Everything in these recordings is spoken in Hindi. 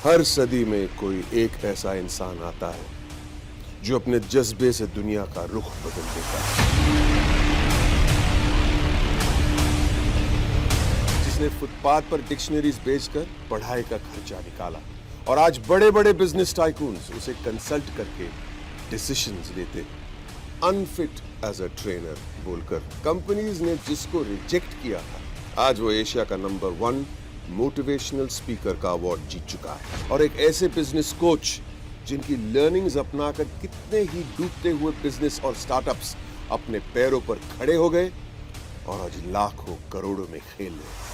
हर सदी में कोई एक ऐसा इंसान आता है जो अपने जज्बे से दुनिया का रुख बदल देता है, जिसने फुटपाथ पर डिक्शनरीज बेचकर पढ़ाई का खर्चा निकाला और आज बड़े बड़े बिजनेस टाइकून्स उसे कंसल्ट करके डिसीजंस लेते, अनफिट एज अ ट्रेनर बोलकर। कंपनीज ने जिसको रिजेक्ट किया था, आज वो एशिया का नंबर 1 मोटिवेशनल स्पीकर का अवार्ड जीत चुका है। और एक ऐसे बिजनेस कोच जिनकी लर्निंग्स अपनाकर कितने ही डूबते हुए बिजनेस और स्टार्टअप्स अपने पैरों पर खड़े हो गए और आज लाखों करोड़ों में खेल रहे।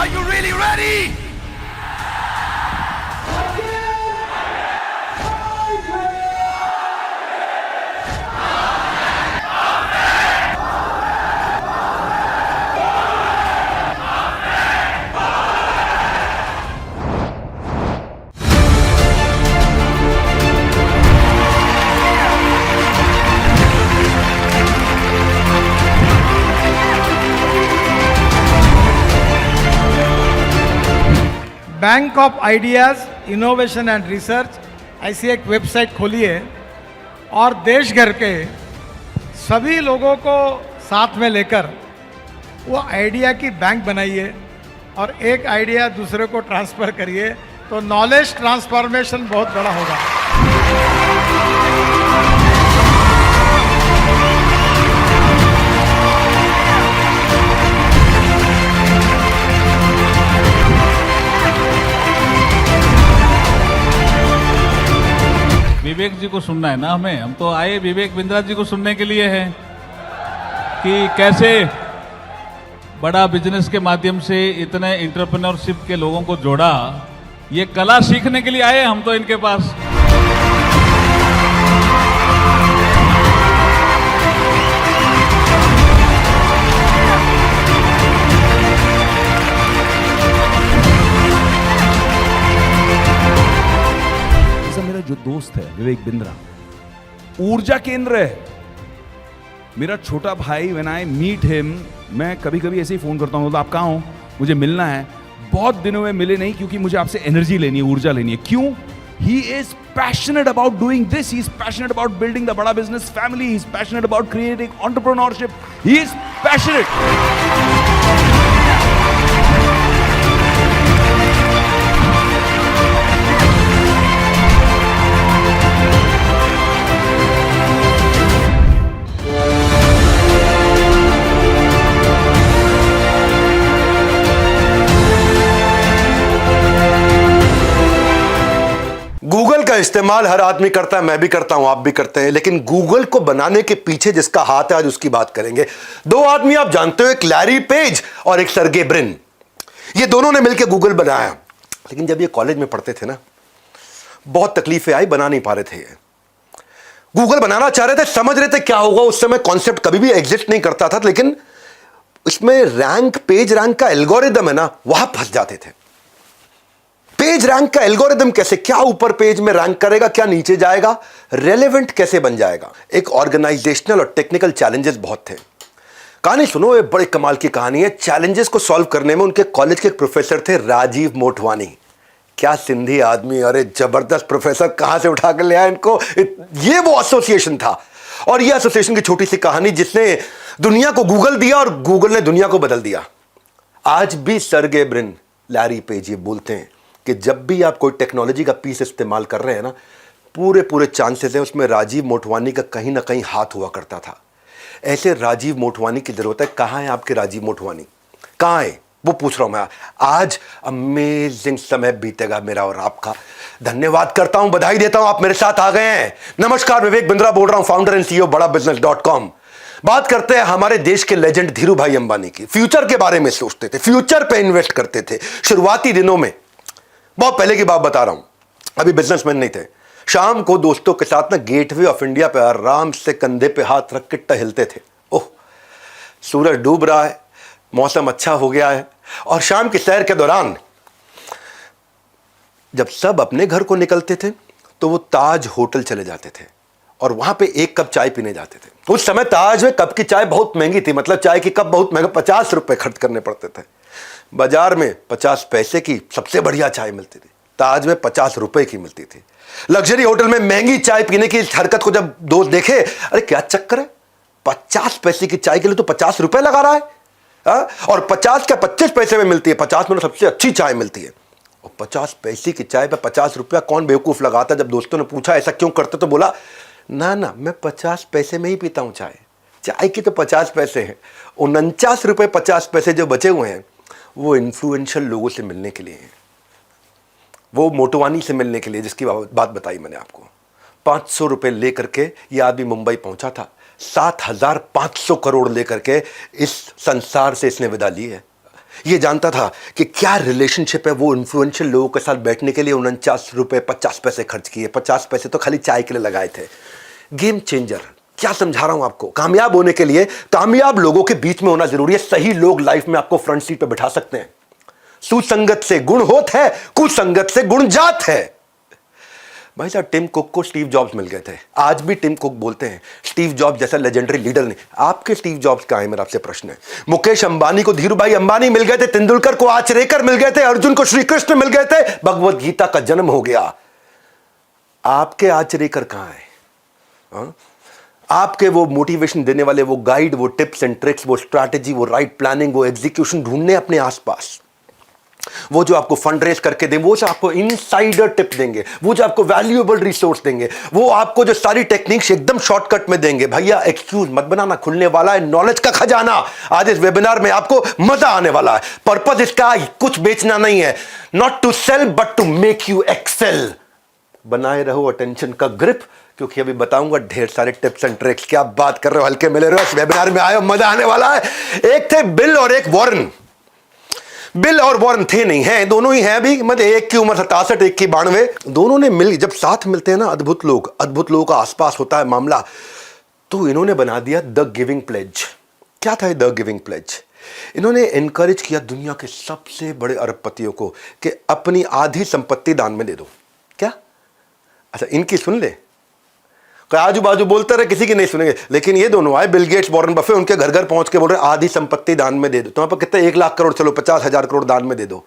Are you really ready? Bank of ideas innovation and research ऐसी एक वेबसाइट खोली है और देश भर के सभी लोगों को साथ में लेकर वो आइडिया की बैंक बनाइए और एक आइडिया दूसरे को ट्रांसफ़र करिए तो नॉलेज ट्रांसफॉर्मेशन बहुत बड़ा होगा। विवेक जी को सुनना है ना हमें, हम तो आए विवेक बिंद्रा जी को सुनने के लिए हैं कि कैसे बड़ा बिजनेस के माध्यम से इतने एंटरप्रेन्योरशिप के लोगों को जोड़ा। ये कला सीखने के लिए आए हम तो इनके पास। जो दोस्त है विवेक बिंद्रा ऊर्जा केंद्र है। मेरा छोटा भाई, व्हेन आई मीट हिम, मैं कभी कभी ऐसे ही फोन करता हूँ, तो आप कहाँ हो, मुझे मिलना है। बहुत दिनों में मिले नहीं क्योंकि मुझे आपसे एनर्जी लेनी है, ऊर्जा लेनी है। क्यों? He is passionate about doing this, he is passionate about building the बड़ा business family, he is passionate about creating entrepreneurship, he is passionate. इस्तेमाल हर आदमी करता है, मैं भी करता हूं, आप भी करते हैं, लेकिन गूगल को बनाने के पीछे जिसका हाथ है आज उसकी बात करेंगे। दो आदमी आप जानते हो, एक लैरी पेज और एक सर्गे ब्रिन। ये दोनों ने मिलकर गूगल बनाया, लेकिन जब ये कॉलेज में पढ़ते थे ना, बहुत तकलीफें आई, बना नहीं पा रहे थे। ये गूगल बनाना चाह रहे थे, समझ रहे थे क्या होगा। उस समय कॉन्सेप्ट कभी भी एग्जिस्ट नहीं करता था, लेकिन इसमें रैंक, पेज रैंक का एल्गोरिदम है ना, वहां फंस जाते थे। पेज रैंक का एल्गोरिदम कैसे, क्या ऊपर पेज में रैंक करेगा, क्या नीचे जाएगा, रेलेवेंट कैसे बन जाएगा। एक ऑर्गेनाइजेशनल और टेक्निकल चैलेंजेस बहुत थे। कहानी सुनो, ये बड़े कमाल की कहानी है। चैलेंजेस को सॉल्व करने में उनके कॉलेज के एक प्रोफेसर थे, राजीव मोटवानी। क्या सिंधी आदमी, अरे जबरदस्त प्रोफेसर, कहां से उठा कर ले आया इनको। ये वो एसोसिएशन था, और ये एसोसिएशन की छोटी सी कहानी जिसने दुनिया को गूगल दिया और गूगल ने दुनिया को बदल दिया। आज भी सर्गे ब्रिन, लैरी पेज ये बोलते हैं कि जब भी आप कोई टेक्नोलॉजी का पीस इस्तेमाल कर रहे हैं ना, पूरे चांसेस हैं उसमें राजीव मोटवानी का कहीं ना कहीं हाथ हुआ करता था। ऐसे राजीव मोटवानी की जरूरत है। कहां है आपके राजीव मोटवानी, कहां है वो पूछ रहा हूं मैं। आज अमेजिंग समय बीतेगा मेरा और आपका। धन्यवाद करता हूं, बधाई देता हूं, आप मेरे साथ आ गए हैं। नमस्कार, विवेक बिंद्रा बोल रहा हूं, फाउंडर एंड सीईओ BadaBusiness.com। बात करते हैं हमारे देश के लेजेंड धीरू भाई अंबानी की। फ्यूचर के बारे में सोचते थे, फ्यूचर पे इन्वेस्ट करते थे शुरुआती दिनों में। बहुत पहले की बात बता रहा हूं, अभी बिजनेसमैन नहीं थे। शाम को दोस्तों के साथ ना गेटवे ऑफ इंडिया पे आराम से कंधे पे हाथ रख के टहलते थे। ओह, सूरज डूब रहा है, मौसम अच्छा हो गया है, और शाम की सैर के दौरान जब सब अपने घर को निकलते थे तो वो ताज होटल चले जाते थे और वहां पे एक कप चाय पीने जाते थे। उस समय ताज में कप की चाय बहुत महंगी थी, मतलब चाय की कप बहुत महंगा, 50 रुपए खर्च करने पड़ते थे। बाजार में 50 पैसे की सबसे बढ़िया चाय मिलती थी, ताज में 50 रुपए की मिलती थी। लग्जरी होटल में महंगी चाय पीने की इस हरकत को जब दोस्त देखे, अरे क्या चक्कर है, 50 पैसे की चाय के लिए तो 50 रुपए लगा रहा है। और 50 क्या 25 पैसे में मिलती है, 50 में तो सबसे अच्छी चाय मिलती है। और 50 पैसे की चाय पे 50 रुपया कौन बेवकूफ लगाता। जब दोस्तों ने पूछा ऐसा क्यों करते, तो बोला ना ना, मैं 50 पैसे में ही पीता हूं चाय, चाय की तो 50 पैसे हैं। 49 रुपए 50 पैसे जो बचे हुए हैं वो इन्फ्लुएंशियल लोगों से मिलने के लिए हैं, वो मोटवानी से मिलने के लिए, जिसकी बात बताई मैंने आपको। 500 रुपए लेकर के ये आदमी मुंबई पहुंचा था। 7,500 करोड़ लेकर के इस संसार से इसने विदा ली है। ये जानता था कि क्या रिलेशनशिप है, वो इन्फ्लुएंशियल लोगों के साथ बैठने के लिए 49 रुपए 50 पैसे खर्च किए। 50 पैसे तो खाली चाय के लिए लगाए थे। गेम चेंजर, क्या समझा रहा हूं आपको। कामयाब होने के लिए कामयाब लोगों के बीच में होना जरूरी है। सही लोग लाइफ में आपको फ्रंट सीट पे बिठा सकते हैं। सुसंगत से गुण होत है, कुसंगत से गुण जात है। भाई साहब, टिम कुक को स्टीव जॉब्स मिल गए थे। आज भी टिम कुक बोलते हैं स्टीव जॉब्स जैसा लेजेंडरी लीडर नहीं। आपके स्टीव जॉब्स कहां है, मेरा आपसे प्रश्न है। मुकेश अंबानी को धीरू भाई अंबानी मिल गए थे, तेंदुलकर को आचरेकर मिल गए थे, अर्जुन को श्री कृष्ण मिल गए थे, भगवत गीता का जन्म हो गया। आपके आचरेकर कहां है? आपके वो मोटिवेशन देने वाले, वो गाइड, वो टिप्स एंड ट्रिक्स, वो स्ट्रैटेजी, वो राइट प्लानिंग, वो एग्जीक्यूशन ढूंढने अपने आसपास। वो जो आपको फंड रेज करके दें, वो जो आपको इनसाइडर टिप देंगे, वो जो आपको वैल्यूएबल रिसोर्स देंगे, वो आपको जो सारी टेक्निक्स एकदम शॉर्टकट में देंगे। भैया एक्सक्यूज मत बनाना, खुलने वाला है नॉलेज का खजाना। आज इस वेबिनार में आपको मजा आने वाला है। पर्पस इसका कुछ बेचना नहीं है, not to sell but to make you excel. बनाए रहो अटेंशन का ग्रिप, क्योंकि अभी बताऊंगा ढेर सारे टिप्स एंड ट्रिक्स। क्या बात कर रहे हो, हल्के मिले रहो, इस वेबिनार में आए, मजा आने वाला है। एक थे बिल और एक वॉरेन। बिल और वॉरेन थे नहीं, हैं, दोनों ही हैं अभी, मतलब एक की उम्र 67, एक की 92। दोनों ने मिल, जब साथ मिलते हैं ना, अद्भुत लोगों का आसपास होता है मामला। तो इन्होंने बना दिया द गिविंग प्लेज। क्या था द गिविंग प्लेज? इन्होंने एनकरेज किया दुनिया के सबसे बड़े अरबपतियों को कि अपनी आधी संपत्ति दान में दे दो। क्या? अच्छा, इनकी सुन ले, आजू बाजू बोलते रहे, किसी की नहीं सुनेंगे। लेकिन ये दोनों आए, बिल गेट्स, वॉरेन बफे, उनके घर घर पहुंच के बोल रहे आधी संपत्ति दान में दे दो। तुम्हारे पास कितने, 1 लाख करोड़, चलो 50,000 करोड़ दान में दे दो।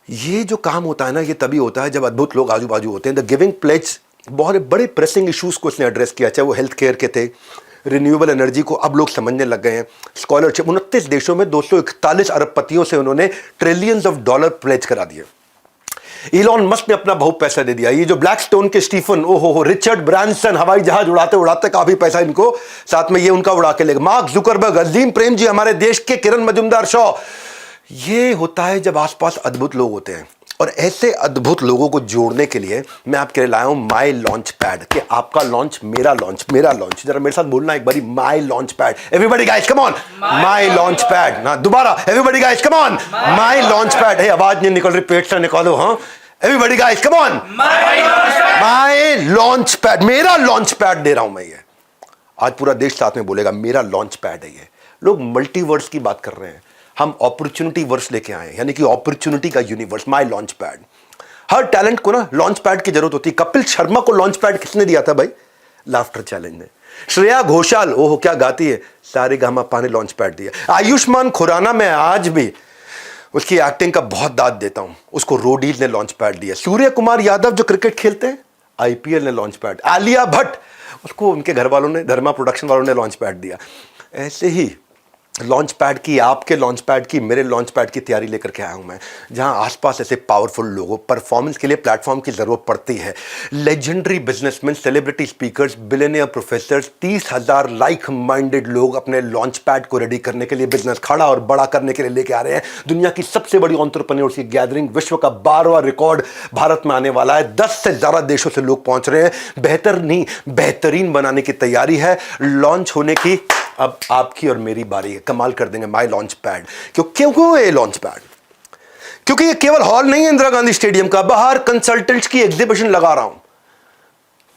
ये जो काम होता है ना, ये तभी होता है जब अद्भुत लोग आजू बाजू होते हैं। द गिविंग प्लेज बहुत बड़े प्रेसिंग इश्यूज को इसने एड्रेस किया, चाहे वो हेल्थ केयर के थे, रिन्यूएबल एनर्जी को अब लोग समझने लग गए हैं, स्कॉलरशिप। 29 देशों में 241 अरबपतियों से उन्होंने ट्रिलियंस ऑफ डॉलर प्लेज करा दिए। इलॉन मस्क ने अपना बहुत पैसा दे दिया। ये जो ब्लैकस्टोन के स्टीफन, ओहो, रिचर्ड ब्रांसन, हवाई जहाज उड़ाते उड़ाते काफी पैसा इनको साथ में ये उनका उड़ा के लेगा। मार्क जुकरबर्ग, अजीम प्रेम जी, हमारे देश के किरण मजुमदार शॉ। ये होता है जब आसपास अद्भुत लोग होते हैं। और ऐसे अद्भुत लोगों को जोड़ने के लिए मैं आपके लिए लाया हूं माई लॉन्च पैड, कि आपका लॉन्च मेरा लॉन्च, मेरा लॉन्च। जरा मेरे साथ बोलना एक बारी, my launch pad. Everybody guys come on, my launch pad. ना दोबारा, everybody guys come on, my launch pad. आवाज नहीं निकल रही, पेट से निकालो। हाँ, everybody guys come on, my launch pad. मेरा लॉन्च पैड दे रहा हूं मैं। ये आज पूरा देश साथ में बोलेगा मेरा लॉन्च पैड है ये। लोग मल्टीवर्स की बात कर रहे हैं, हम अपॉर्चुनिटी वर्स लेके आए, यानी कि अपॉर्चुनिटी का universe, my launch pad. Her talent को ना लॉन्च पैड की जरूरत होती है। कपिल शर्मा को लॉन्च पैड किसने दिया था भाई? लाफ्टर चैलेंज ने। श्रेया घोषाल, ओहो क्या गाती है, सारेगामापा ने लॉन्च पैड दिया। आयुष्मान खुराना, मैं आज भी उसकी एक्टिंग का बहुत दाद देता हूं, उसको रोडील ने लॉन्च पैड दिया। सूर्य कुमार यादव जो क्रिकेट खेलते हैं, आईपीएल ने लॉन्च पैड। आलिया भट्ट, उसको उनके घर वालों ने, धर्मा प्रोडक्शन वालों ने लॉन्च पैड दिया। ऐसे ही लॉन्च पैड की, आपके लॉन्च पैड की, मेरे लॉन्च पैड की तैयारी लेकर के आया हूं मैं, जहां आसपास ऐसे पावरफुल लोगों, परफॉर्मेंस के लिए प्लेटफॉर्म की जरूरत पड़ती है। Legendary businessman, celebrity speakers, billionaire professors, 30,000 like minded लोग अपने लॉन्च पैड को रेडी करने के लिए, बिजनेस खड़ा और बड़ा करने के लिए लेके आ रहे हैं। दुनिया की सबसे बड़ी एंटरप्रेन्योर्स की गैदरिंग, विश्व का 12वां रिकॉर्ड भारत में आने वाला है। 10 से ज्यादा देशों से लोग पहुंच रहे हैं। बेहतर नहीं, बेहतरीन बनाने की तैयारी है। लॉन्च होने की अब आपकी और मेरी बारी है। कमाल कर देंगे माई लॉन्च पैड। क्यों ये लॉन्च पैड? क्योंकि ये केवल हॉल नहीं है इंदिरा गांधी स्टेडियम का, बाहर कंसल्टेंट्स की एग्जीबिशन लगा रहा हूं।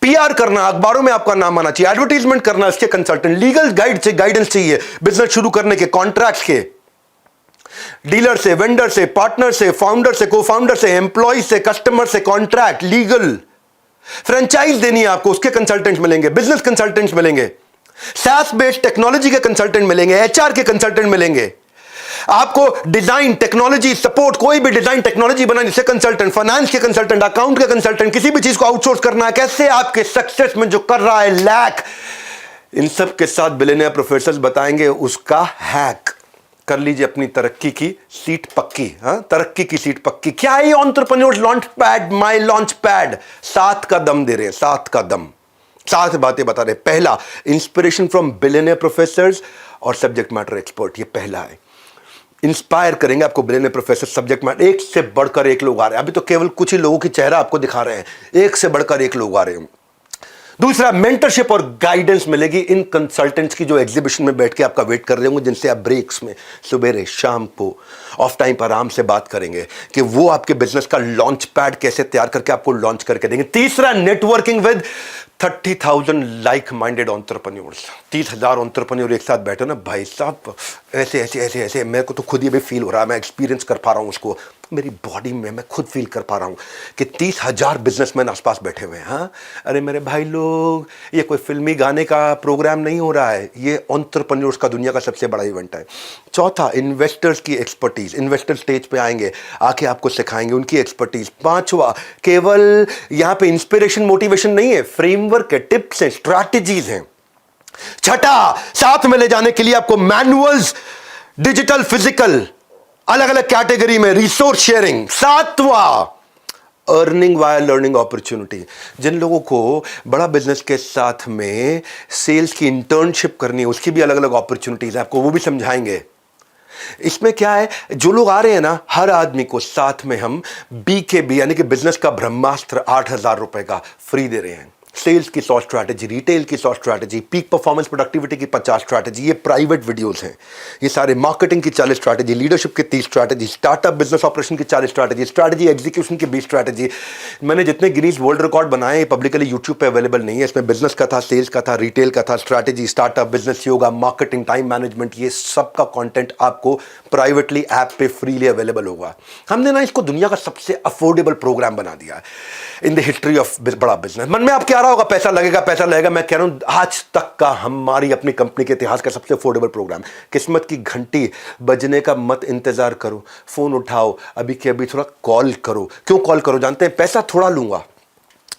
पीआर करना, अखबारों में आपका नाम आना चाहिए, एडवर्टाइजमेंट करना, इसके कंसल्टेंट, लीगल गाइडेंस चाहिए बिजनेस शुरू करने के, कॉन्ट्रैक्ट के, डीलर से, वेंडर से, पार्टनर से, फाउंडर से, को फाउंडर से, एम्प्लॉय से, कस्टमर से, कॉन्ट्रैक्ट, लीगल, फ्रेंचाइज देनी है आपको, उसके कंसल्टेंट्स मिलेंगे, बिजनेस कंसल्टेंट्स मिलेंगे, SaaS बेस्ड टेक्नोलॉजी के कंसल्टेंट मिलेंगे, HR के कंसल्टेंट मिलेंगे, आपको डिजाइन, टेक्नोलॉजी सपोर्ट, कोई भी डिजाइन टेक्नोलॉजी बनाने से कंसल्टेंट, फाइनेंस के कंसल्टेंट, अकाउंट के कंसल्टेंट, किसी भी चीज को आउटसोर्स करना है, कैसे आपके सक्सेस में जो कर रहा है लैक, इन सब के साथ बिलियनियर प्रोफेसर्स बताएंगे उसका हैक। कर लीजिए अपनी तरक्की की सीट पक्की। तरक्की की सीट पक्की। क्या है entrepreneurs launch pad, my launch pad? 7 का दम दे रहे हैं, 7 का दम, 7 बातें बता रहे। पहला, इंस्पिरेशन फ्रॉम बिलियनियर प्रोफेसर्स और सब्जेक्ट मैटर एक्सपर्ट, ये पहला है। इंस्पायर करेंगे आपको बिलियनियर प्रोफेसर, सब्जेक्ट मैटर, एक से बढ़कर एक लोग आ रहे हैं। अभी तो केवल कुछ ही लोगों की चेहरा आपको दिखा रहे हैं, एक से बढ़कर एक लोग आ रहे हैं। दूसरा, मेंटरशिप और गाइडेंस मिलेगी इन कंसल्टेंट्स की जो एग्जीबिशन में बैठ के आपका वेट कर रहे होंगे, जिनसे आप ब्रेक्स में, सवेरे, शाम को, ऑफ टाइम पर आराम से बात करेंगे कि वो आपके बिजनेस का लॉन्च पैड कैसे तैयार करके आपको लॉन्च करके देंगे। तीसरा, networking with 30,000 like minded entrepreneurs. 30,000 entrepreneur एक साथ बैठे ना भाई साहब, ऐसे ऐसे ऐसे ऐसे, मेरे को तो खुद ही भी फील हो रहा है, मैं एक्सपीरियंस कर पा रहा हूं उसको, मेरी बॉडी में मैं खुद फील कर पा रहा हूं कि 30,000 बिजनेसमैन आसपास बैठे हुए हैं। हाँ, अरे मेरे भाई लोग, ये कोई फिल्मी गाने का प्रोग्राम नहीं हो रहा है, ये एंटरप्रेन्योर्स का दुनिया का सबसे बड़ा इवेंट है। चौथा, इन्वेस्टर्स की एक्सपर्टीज, इन्वेस्टर स्टेज पे आएंगे, आके आपको सिखाएंगे उनकी एक्सपर्टीज। पांचवा, केवल यहां पे इंस्पिरेशन मोटिवेशन नहीं है, फ्रेमवर्क है, टिप्स हैं, स्ट्रैटेजीज हैं। छठा, साथ में ले जाने के लिए आपको मैनुअल्स, डिजिटल, फिजिकल, अलग अलग कैटेगरी में रिसोर्स शेयरिंग। सातवां, अर्निंग वाया लर्निंग अपॉर्चुनिटी। जिन लोगों को बड़ा बिजनेस के साथ में सेल्स की इंटर्नशिप करनी है, उसकी भी अलग अलग अपॉर्चुनिटीज है, आपको वो भी समझाएंगे। इसमें क्या है, जो लोग आ रहे हैं ना, हर आदमी को साथ में हम BKB यानी कि बिजनेस का ब्रह्मास्त्र 8,000 रुपए का फ्री दे रहे हैं। सेल्स की 100 स्ट्रैटेजी, रिटेल की 100 स्ट्रैटेजी, पीक परफॉर्मेंस प्रोडक्टिविटी की 50 स्ट्रैटेजी, ये प्राइवेट वीडियोस हैं। ये सारे मार्केटिंग की 40 स्ट्रैटेजी, लीडरशिप की 30 स्ट्रैटेजी, स्टार्टअप बिजनेस ऑपरेशन की 40 स्ट्रैटेजी, स्ट्रैटेजी एग्जीक्यूशन की 20 स्ट्रैटेजी। मैंने जितने गिनीज वर्ल्ड रिकॉर्ड बनाए हैं पब्लिकली यूट्यूब पे अवेलेबल नहीं है। इसमें बिजनेस का था, सेल्स का था, रिटेल का था, strategy, startup, business yoga, marketing, time management, ये सब का कॉन्टेंट आपको प्राइवेटली ऐप पे फ्रीली अवेलेबल होगा। हमने ना इसको दुनिया का सबसे अफोर्डेबल प्रोग्राम बना दिया है इन द हिस्ट्री ऑफ बड़ा बिजनेस। मन में आपके आ रहा होगा पैसा लगेगा, पैसा लगेगा। मैं कह रहा हूं आज तक का हमारी अपनी कंपनी के इतिहास का सबसे अफोर्डेबल प्रोग्राम। किस्मत की घंटी बजने का मत इंतजार करो, फोन उठाओ, अभी के अभी थोड़ा कॉल करो। क्यों कॉल करो जानते हैं? पैसा थोड़ा लूंगा,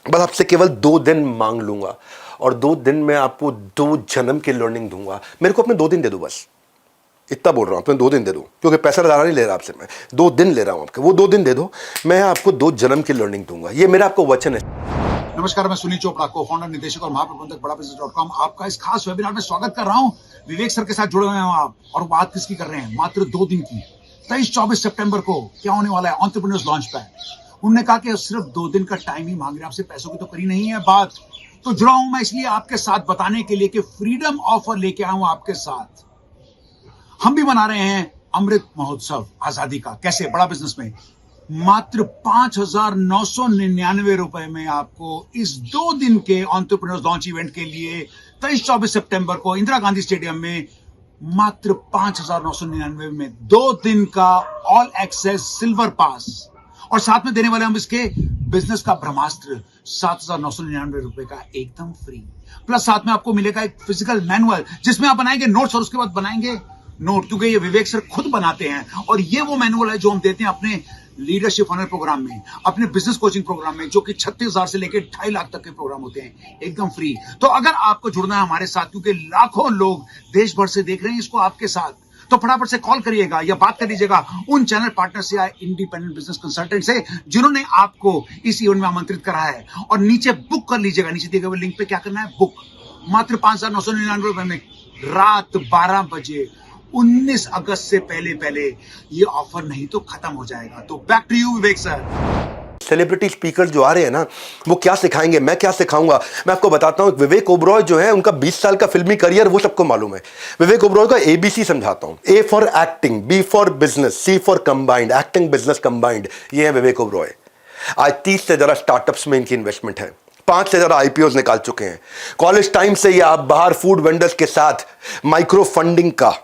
बस आपसे केवल 2 दिन मांग लूंगा, और 2 दिन में आपको 2 जन्म की लर्निंग दूंगा। मेरे को अपने 2 दिन दे दो, बस इतना बोल रहा हूं, तुम्हें 2 दिन दे दो, क्योंकि पैसा ज़्यादा नहीं ले रहा आपसे, मैं 2 दिन ले रहा हूं आपके। वो 2 दिन दे दो, मैं आपको 2 जन्म की लर्निंग दूंगा। ये मेरा आपको वचन है। नमस्कार, मैं सुनील चोपड़ा, को फाउंडर, निदेशक और महाप्रबंधक बड़ा बिजनेस.com आपका इस खास वेबिनार में स्वागत कर रहा हूं। विवेक सर के साथ जुड़े हुए हैं आप, और बात किसकी कर रहे हैं? मात्र 2 दिन की। 23-24 सितंबर को क्या होने वाला है एंटरप्रेन्योर्स लॉन्च पैड। उन्होंने कहा कि सिर्फ 2 दिन का टाइम ही मांग रहे हैं आपसे, पैसों की तो करी नहीं है बात। तो जुड़ा हूं मैं इसलिए आपके साथ बताने के लिए कि फ्रीडम ऑफर लेके आया हूं आपके साथ। हम भी मना रहे हैं अमृत महोत्सव आजादी का। कैसे? बड़ा बिजनेस में मात्र 5,999 रुपए में आपको इस 2 दिन के एंटरप्रेन्योर्स लॉन्च इवेंट के लिए 23-24 सितंबर को इंदिरा गांधी स्टेडियम में मात्र 5,999 में 2 दिन का ऑल एक्सेस सिल्वर पास, और साथ में देने वाले हम इसके बिजनेस का ब्रह्मास्त्र 7,999 रुपए का एकदम फ्री। प्लस साथ में आपको मिलेगा एक फिजिकल मैनुअल जिसमें आप बनाएंगे नोट्स और उसके बाद बनाएंगे नोट, क्योंकि ये विवेक सर खुद बनाते हैं। और ये वो मैनुअल है जो हम देते हैं अपने लीडरशिप फनल प्रोग्राम में, अपने बिजनेस कोचिंग प्रोग्राम में, जो कि 36,000 से लेकर 2.5 लाख तक के प्रोग्राम होते हैं एकदम फ्री। तो अगर आपको जुड़ना है हमारे साथ, क्योंकि लाखों लोग देश भर से देख रहे हैं इसको आपके साथ, तो फटाफट से कॉल करिएगा या बात कर लीजिएगा उन चैनल पार्टनर से या इंडिपेंडेंट बिजनेस कंसल्टेंट से जिन्होंने आपको इस इवेंट में आमंत्रित करा है, और नीचे बुक कर लीजिएगा। नीचे दिए गए लिंक पे क्या करना है, बुक। मात्र 5,999 रुपए में रात 12 बजे 19 अगस्त से पहले ये ऑफर नहीं तो खत्म हो जाएगा। तो back to you Vivek sir. Celebrity speaker जो आ रहे हैं ना, वो क्या सिखाएंगे, मैं क्या सिखाऊंगा, मैं आपको बताता हूं। विवेक ओबरॉय जो है, उनका 20 साल का फिल्मी करियर वो सबको मालूम है। विवेक ओबरॉय का ABC समझाता हूं। A for acting, B for business, C for combined, acting business combined. ये है विवेक ओबरॉय। आज 30 से ज्यादा स्टार्टअप्स में इनकी इन्वेस्टमेंट है, 5 से ज्यादा IPOs निकाल चुके हैं। कॉलेज टाइम से ये आप बाहर फूड वेंडर्स के साथ माइक्रो फंडिंग का,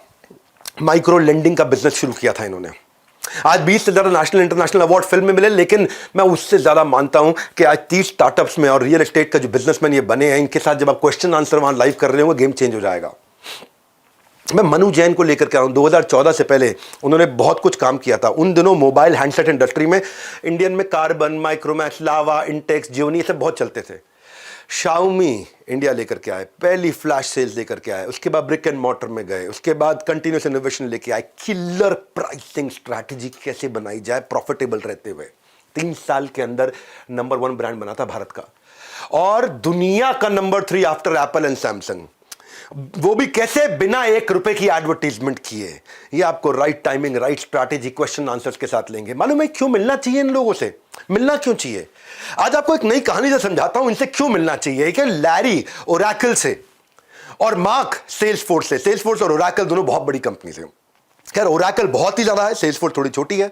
माइक्रो लेंडिंग का बिजनेस शुरू किया था इन्होंने। आज 20 से ज्यादा नेशनल इंटरनेशनल अवार्ड फिल्म में मिले, लेकिन मैं उससे ज्यादा मानता हूं कि आज 30 स्टार्टअप्स में और रियल एस्टेट का जो बिजनेसमैन ये बने हैं, इनके साथ जब आप क्वेश्चन आंसर वहां लाइव कर रहे होंगे, गेम चेंज हो जाएगा। मैं मनु जैन को लेकर के आया हूं। 2014 से पहले उन्होंने बहुत कुछ काम किया था। उन दिनों मोबाइल हैंडसेट इंडस्ट्री में इंडियन में कार्बन, माइक्रोमैक्स, लावा, इंटेक्स, जियोनी, ये सब बहुत चलते थे। शाओमी इंडिया लेकर के आए, पहली फ्लैश सेल्स लेकर के आए, उसके बाद ब्रिक एंड मॉर्टर में गए, उसके बाद कंटिन्यूस इनोवेशन लेके आए, किलर प्राइसिंग स्ट्रैटेजी कैसे बनाई जाए प्रॉफिटेबल रहते हुए। 3 साल के अंदर नंबर 1 ब्रांड बना था भारत का, और दुनिया का number 3 after Apple and Samsung. वो भी कैसे, बिना 1 रुपए की एडवर्टीजमेंट किए। ये आपको right timing, right strategy, question answers के साथ लेंगे। मालूम है क्यों मिलना चाहिए इन लोगों से? मिलना क्यों चाहिए? आज आपको एक नई कहानी से समझाता हूं इनसे क्यों मिलना चाहिए। कि लैरी ओरेकल से और मार्क सेल्सफोर्स से। सेल्सफोर्स और ओरेकल दोनों बहुत बड़ी कंपनी से। खैर, ओरेकल बहुत ही ज्यादा है, सेल्सफोर्स थोड़ी छोटी है।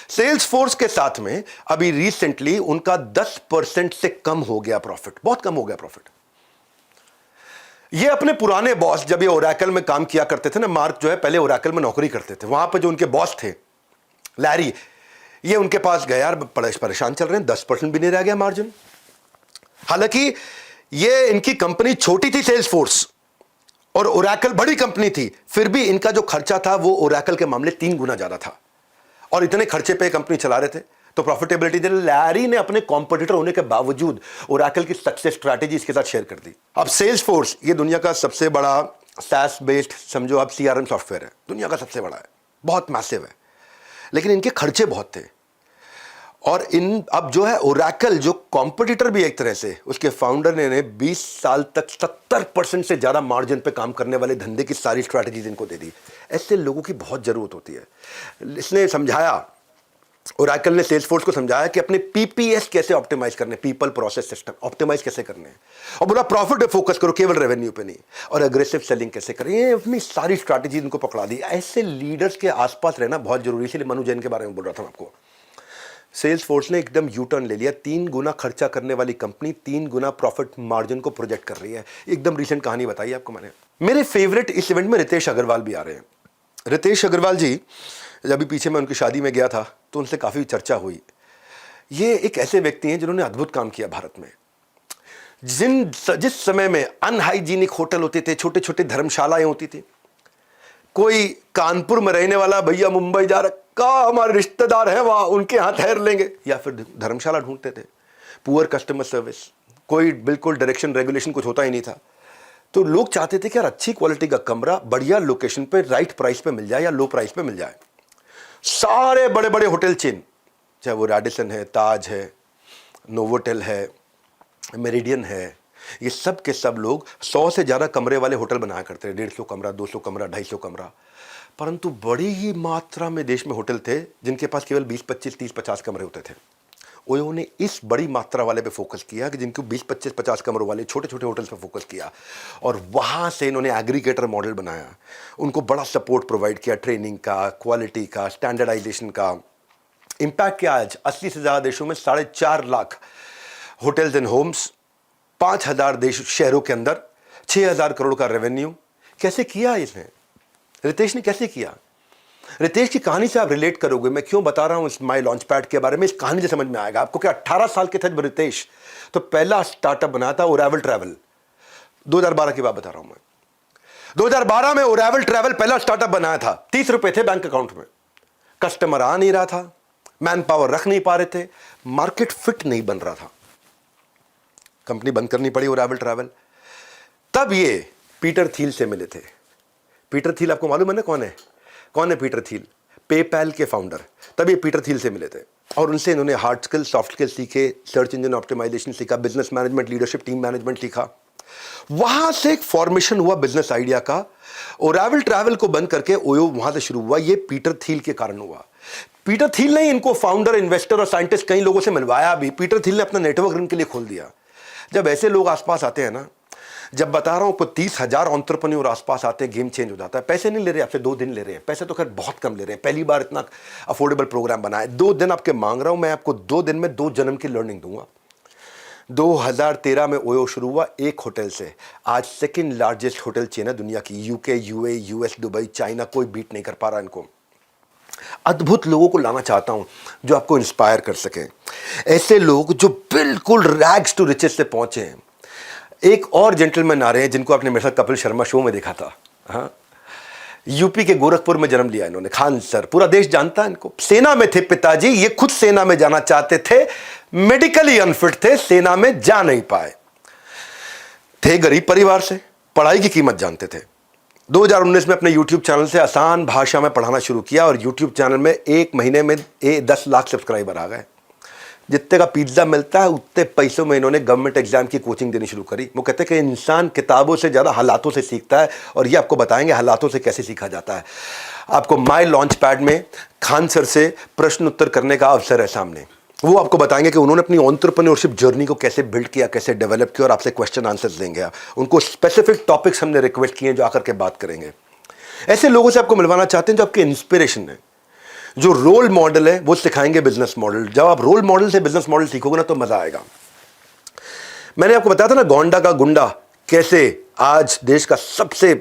सेल्सफोर्स के साथ में अभी रिसेंटली उनका 10% से कम हो गया प्रॉफिट, बहुत कम हो गया प्रॉफिट। ये अपने पुराने बॉस, जब ये ओरेकल में काम किया करते थे ना, मार्क जो है पहले ओरेकल में नौकरी करते थे, वहां पे जो उनके बॉस थे लैरी, ये उनके पास गया, यार परेशान चल रहे हैं, 10% भी नहीं रह गया मार्जिन। हालांकि ये इनकी कंपनी छोटी थी सेल्सफोर्स, और ओरेकल बड़ी कंपनी थी, फिर भी इनका जो खर्चा था वो ओरेकल के मामले 3 गुना ज्यादा था, और इतने खर्चे पे कंपनी चला रहे थे। तो प्रॉफिटेबिलिटी दे, लैरी ने अपने कॉम्पिटिटर होने के बावजूद ओरेकल की सक्सेस स्ट्रैटेजी इसके साथ शेयर कर दी। अब सेल्सफोर्स ये दुनिया का सबसे बड़ा SaaS बेस्ड, समझो आप, CRM सॉफ्टवेयर है, दुनिया का सबसे बड़ा है, बहुत मैसिव है, लेकिन इनके खर्चे बहुत थे। और इन अब जो है ओरेकल, जो कॉम्पिटिटर भी एक तरह से, उसके फाउंडर ने 20 साल तक 70% से ज्यादा मार्जिन पे काम करने वाले धंधे की सारी स्ट्रैटेजीज इनको दे दी। ऐसे लोगों की बहुत जरूरत होती है। इसने समझाया, ओरेकल ने सेल्सफोर्स को समझाया कि अपने PPS कैसे ऑप्टिमाइज करने, पीपल प्रोसेस सिस्टम ऑप्टिमाइज कैसे करने हैं, और बोला प्रॉफिट पे फोकस करो, केवल रेवेन्यू पे नहीं, और एग्रेसिव सेलिंग कैसे करें। ये अपनी सारी स्ट्रैटेजी इनको पकड़ा दी। ऐसे लीडर्स के आसपास रहना बहुत जरूरी है। इसलिए मनु जैन के बारे में बोल रहा था मैं आपको। सेल्सफोर्स ने एकदम यू टर्न ले लिया। 3 गुना खर्चा करने वाली कंपनी 3 गुना प्रॉफिट मार्जिन को प्रोजेक्ट कर रही है। एकदम रिसेंट कहानी बताई आपको मैंने। मेरे फेवरेट इस इवेंट में रितेश अग्रवाल भी आ रहे हैं। रितेश अग्रवाल जी, जब भी पीछे मैं उनकी शादी में गया था तो उनसे काफ़ी चर्चा हुई। ये एक ऐसे व्यक्ति हैं जिन्होंने अद्भुत काम किया भारत में। जिस समय में अनहाइजीनिक होटल होते थे, छोटे छोटे धर्मशालाएं होती थी, कोई कानपुर में रहने वाला भैया मुंबई जा रखा, हमारे रिश्तेदार हैं वहाँ, उनके यहाँ ठहर लेंगे, या फिर धर्मशाला ढूंढते थे। पुअर कस्टमर सर्विस, कोई बिल्कुल डायरेक्शन रेगुलेशन कुछ होता ही नहीं था। तो लोग चाहते थे कि यार अच्छी क्वालिटी का कमरा बढ़िया लोकेशन पे राइट प्राइस पे मिल जाए या लो प्राइस पे मिल जाए। सारे बड़े बड़े होटल चेन, चाहे वो रेडिसन है, ताज है, नोवोटेल है, मेरिडियन है, ये सब के सब लोग 100 से ज़्यादा कमरे वाले होटल बनाया करते हैं। 150 कमरा, 200 कमरा, 250 कमरा। परंतु बड़ी ही मात्रा में देश में होटल थे जिनके पास केवल 20, 25, 30, 50 कमरे होते थे। ओयो ने इस बड़ी मात्रा वाले पे फोकस किया कि जिनको 20, 25, 50 कमरों वाले छोटे छोटे होटल्स पे फोकस किया, और वहाँ से इन्होंने एग्रीगेटर मॉडल बनाया, उनको बड़ा सपोर्ट प्रोवाइड किया, ट्रेनिंग का, क्वालिटी का, स्टैंडर्डाइजेशन का। इम्पैक्ट क्या, आज 80 से ज़्यादा देशों में 4.5 लाख होटल्स एंड होम्स, 5,000 देश शहरों के अंदर, 6,000 करोड़ का रेवेन्यू। कैसे किया इसने? रितेश ने कैसे किया? रितेश की कहानी से आप रिलेट करोगे। मैं क्यों बता रहा हूं इस माई लॉन्च पैड के बारे में, इस कहानी से समझ में आएगा आपको कि 18 साल के थे जब रितेश तो पहला स्टार्टअप बनाया था ओरेवल ट्रैवल। 2012 की बात बता रहा हूं मैं। 2012 में ओरेवल ट्रैवल पहला स्टार्टअप बनाया था। 30 रुपए थे बैंक अकाउंट में, कस्टमर आ नहीं रहा था, मैन पावर रख नहीं पा रहे थे, मार्केट फिट नहीं बन रहा था, कंपनी बंद करनी पड़ी ओरेवल ट्रैवल। तब ये पीटर थिल से मिले थे। पीटर थिल आपको मालूम है ना कौन है? कौन है पीटर थिल? पेपैल के फाउंडर। तब ये पीटर थिल से मिले थे और उनसे इन्होंने हार्ड स्किल, सॉफ्ट स्किल सीखे, सर्च इंजन ऑप्टिमाइजेशन सीखा, business management, leadership, team management सीखा। वहां से एक फॉर्मेशन हुआ बिजनेस आइडिया का। ओरेवल ट्रैवल को बंद करके ओयो वहां से शुरू हुआ। ये पीटर थिल के कारण हुआ। पीटर थिल ने इनको फाउंडर, इन्वेस्टर और साइंटिस्ट कई लोगों से मिलवाया भी। पीटर थिल ने अपना नेटवर्क इनके लिए खोल दिया। जब ऐसे लोग आसपास आते हैं ना, जब बता रहा हूं को 30,000 एंटरप्रेन्योर आसपास आते हैं, गेम चेंज हो जाता है। पैसे नहीं ले रहे आपसे, 2 दिन ले रहे हैं। पैसे तो खैर बहुत कम ले रहे हैं, पहली बार इतना अफोर्डेबल प्रोग्राम बना है। 2 दिन आपके मांग रहा हूं मैं, आपको 2 दिन में 2 जन्म की लर्निंग दूंगा। 2013 में ओयो शुरू हुआ एक होटल से। आज सेकंड लार्जेस्ट होटल चेन है दुनिया की। UK, UAE, US, Dubai, China, कोई बीट नहीं कर पा रहा इनको। अद्भुत लोगों को लाना चाहता हूं जो आपको इंस्पायर कर सके, ऐसे लोग जो बिल्कुल रैग्स टू रिचेस से पहुंचे हैं। एक और जेंटलमैन आ रहे हैं जिनको आपने मेरे साथ कपिल शर्मा शो में देखा था। हाँ, यूपी के गोरखपुर में जन्म लिया इन्होंने, खान सर। पूरा देश जानता है इनको। सेना में थे पिताजी, ये खुद सेना में जाना चाहते थे, मेडिकली अनफिट थे, सेना में जा नहीं पाए। थे गरीब परिवार से, पढ़ाई की कीमत जानते थे। 2019 में अपने YouTube चैनल से आसान भाषा में पढ़ाना शुरू किया और YouTube चैनल में 1 महीने में 10 लाख सब्सक्राइबर आ गए। जितने का पिज्जा मिलता है उतने पैसों में इन्होंने गवर्नमेंट एग्जाम की कोचिंग देनी शुरू करी। वो कहते हैं कि इंसान किताबों से ज़्यादा हालातों से सीखता है, और ये आपको बताएंगे हालातों से कैसे सीखा जाता है। आपको माई लॉन्च पैड में खान सर से प्रश्न उत्तर करने का अवसर है सामने। वो आपको बताएंगे कि उन्होंने अपनी एंटरप्रेन्योरशिप जर्नी को कैसे बिल्ड किया, कैसे डेवलप किया, और आपसे क्वेश्चन आंसर्स देंगे। उनको स्पेसिफिक टॉपिक्स हमने रिक्वेस्ट किए जो आकर के बात करेंगे। ऐसे लोगों से आपको मिलवाना चाहते हैं जो आपके इंस्पिरेशन है, जो रोल मॉडल है, वो सिखाएंगे बिजनेस मॉडल। जब आप रोल मॉडल से बिजनेस मॉडल सीखोगे ना तो मजा आएगा। मैंने आपको बताया था ना गोंडा का गुंडा कैसे आज देश का सबसे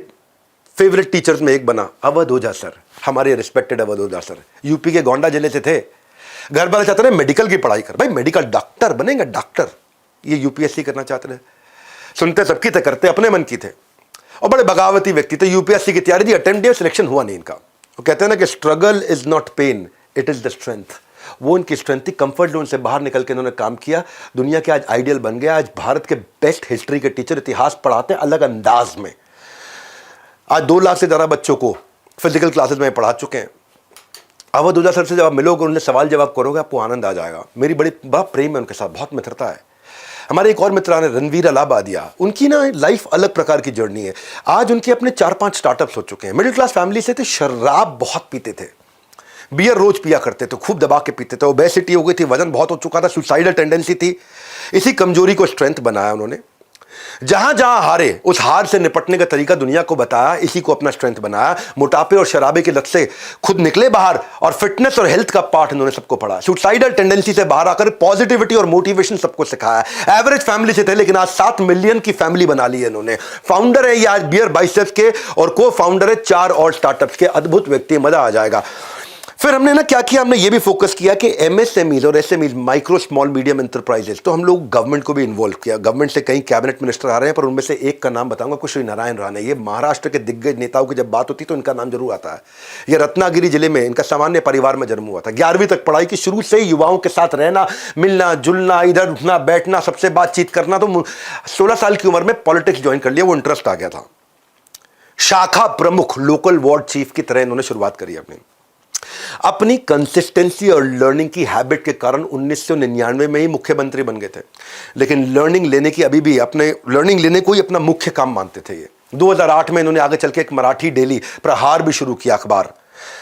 फेवरेट टीचर्स में एक बना। अवध ओझा सर, हमारे रिस्पेक्टेड अवध ओझा सर, यूपी के गोंडा जिले से थे। घर वाले चाहते थे मेडिकल की पढ़ाई कर, भाई मेडिकल डॉक्टर बनेगा, डॉक्टर। ये यूपीएससी करना चाहते थे। सुनते सबकी थे, करते अपने मन की थे, और बड़े बगावती व्यक्ति थे। यूपीएससी की तैयारी दी, अटेम्प्ट दिया, सिलेक्शन हुआ नहीं इनका। वो कहते हैं ना कि struggle is not pain, it is the strength. वो उनकी स्ट्रेंथ थी। कंफर्ट जोन से बाहर निकल के इन्होंने काम किया, दुनिया के आज आइडियल बन गया। आज भारत के बेस्ट हिस्ट्री के टीचर इतिहास पढ़ाते हैं अलग अंदाज में। आज 2 लाख से ज़्यादा बच्चों को फिजिकल क्लासेस में पढ़ा चुके हैं। अवध ओझा सर से जब आप मिलोगे, उनसे सवाल जवाब करोगे, आपको आनंद आ जाएगा। मेरी बड़ा प्रेम है उनके साथ, बहुत मित्रता है। हमारे एक और मित्र ने रणवीर अलाहाबादिया, उनकी ना लाइफ अलग प्रकार की जर्नी है। आज उनके अपने 4-5 स्टार्टअप्स हो चुके हैं। मिडिल क्लास फैमिली से थे, शराब बहुत पीते थे, बियर रोज पिया करते थे, खूब दबा के पीते थे। ओबेसिटी हो गई थी, वजन बहुत हो चुका था, सुसाइडल टेंडेंसी थी। इसी कमजोरी को स्ट्रेंथ बनाया उन्होंने। जहां जहां हारे, उस हार से निपटने का तरीका दुनिया को बताया, इसी को अपना स्ट्रेंथ बनाया। मोटापे और शराबे की लत से खुद निकले बाहर, और फिटनेस और हेल्थ का पाठ इन्होंने सबको पढ़ा। सुसाइडल टेंडेंसी से बाहर आकर पॉजिटिविटी और मोटिवेशन सबको सिखाया। एवरेज फैमिली से थे, लेकिन आज 7 मिलियन की फैमिली बना ली है इन्होंने। फाउंडर है ये आज बियर बाइसेप्स के, और को फाउंडर है 4 और स्टार्टअप्स के। अद्भुत व्यक्ति, मजा आ जाएगा। फिर हमने ना क्या किया, हमने ये भी फोकस किया कि एमएसएमईज और SMEs, micro small medium enterprises, तो हम लोग गवर्नमेंट को भी इन्वॉल्व किया। गवर्नमेंट से कई कैबिनेट मिनिस्टर आ रहे हैं, पर उनमें से एक का नाम बताऊंगा, कुछ श्री नारायण राणे। ये महाराष्ट्र के दिग्गज नेताओं की जब बात होती तो इनका नाम जरूर आता है। ये रत्नागिरी जिले में, इनका सामान्य परिवार में जन्म हुआ था। 11वीं तक पढ़ाई की, शुरू से युवाओं के साथ रहना, मिलना जुलना, इधर उठना बैठना, सबसे बातचीत करना। तो 16 साल की उम्र में पॉलिटिक्स ज्वाइन कर लिया, वो इंटरेस्ट आ गया था। शाखा प्रमुख, लोकल वार्ड चीफ की तरह इन्होंने शुरुआत करी अपनी कंसिस्टेंसी और लर्निंग की हैबिट के कारण 1999 में ही मुख्यमंत्री बन गए थे। लेकिन लर्निंग लेने की, अभी भी अपने लर्निंग लेने को ही अपना मुख्य काम मानते थे ये। 2008 में इन्होंने आगे चल के एक मराठी डेली प्रहार भी शुरू किया, अखबार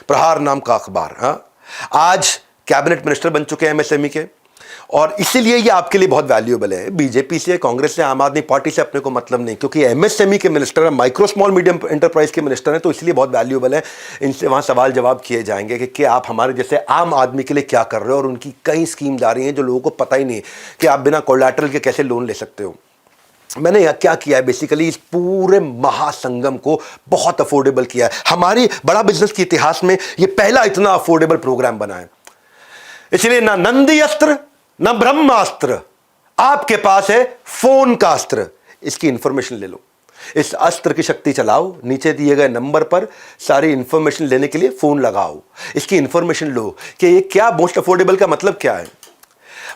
प्रहार नाम का अखबार। हाँ, आज कैबिनेट मिनिस्टर बन चुके हैं एमएसएमई के, और इसीलिए ये आपके लिए बहुत वैल्यूएबल है। बीजेपी से, कांग्रेस से, आम आदमी पार्टी से अपने को मतलब नहीं, क्योंकि एमएसएमई के मिनिस्टर है, माइक्रो स्मॉल मीडियम एंटरप्राइज के मिनिस्टर हैं, तो इसलिए बहुत वैल्यूएबल है। इनसे वहाँ सवाल जवाब किए जाएंगे कि आप हमारे जैसे आम आदमी के लिए क्या कर रहे हो, और उनकी कई स्कीम जा रही हैं जो लोगों को पता ही नहीं कि आप बिना कोलैटरल के कैसे लोन ले सकते हो। मैंने यह क्या किया है, बेसिकली इस पूरे महासंगम को बहुत अफोर्डेबल किया है। हमारी बड़ा बिजनेस के इतिहास में ये पहला इतना अफोर्डेबल प्रोग्राम बना है। इसलिए ना नंदी अस्त्र ना ब्रह्मास्त्र, आपके पास है फोन का अस्त्र। इसकी इंफॉर्मेशन ले लो, इस अस्त्र की शक्ति चलाओ, नीचे दिए गए नंबर पर सारी इंफॉर्मेशन लेने के लिए फोन लगाओ, इसकी इंफॉर्मेशन लो कि ये क्या मोस्ट अफोर्डेबल का मतलब क्या है।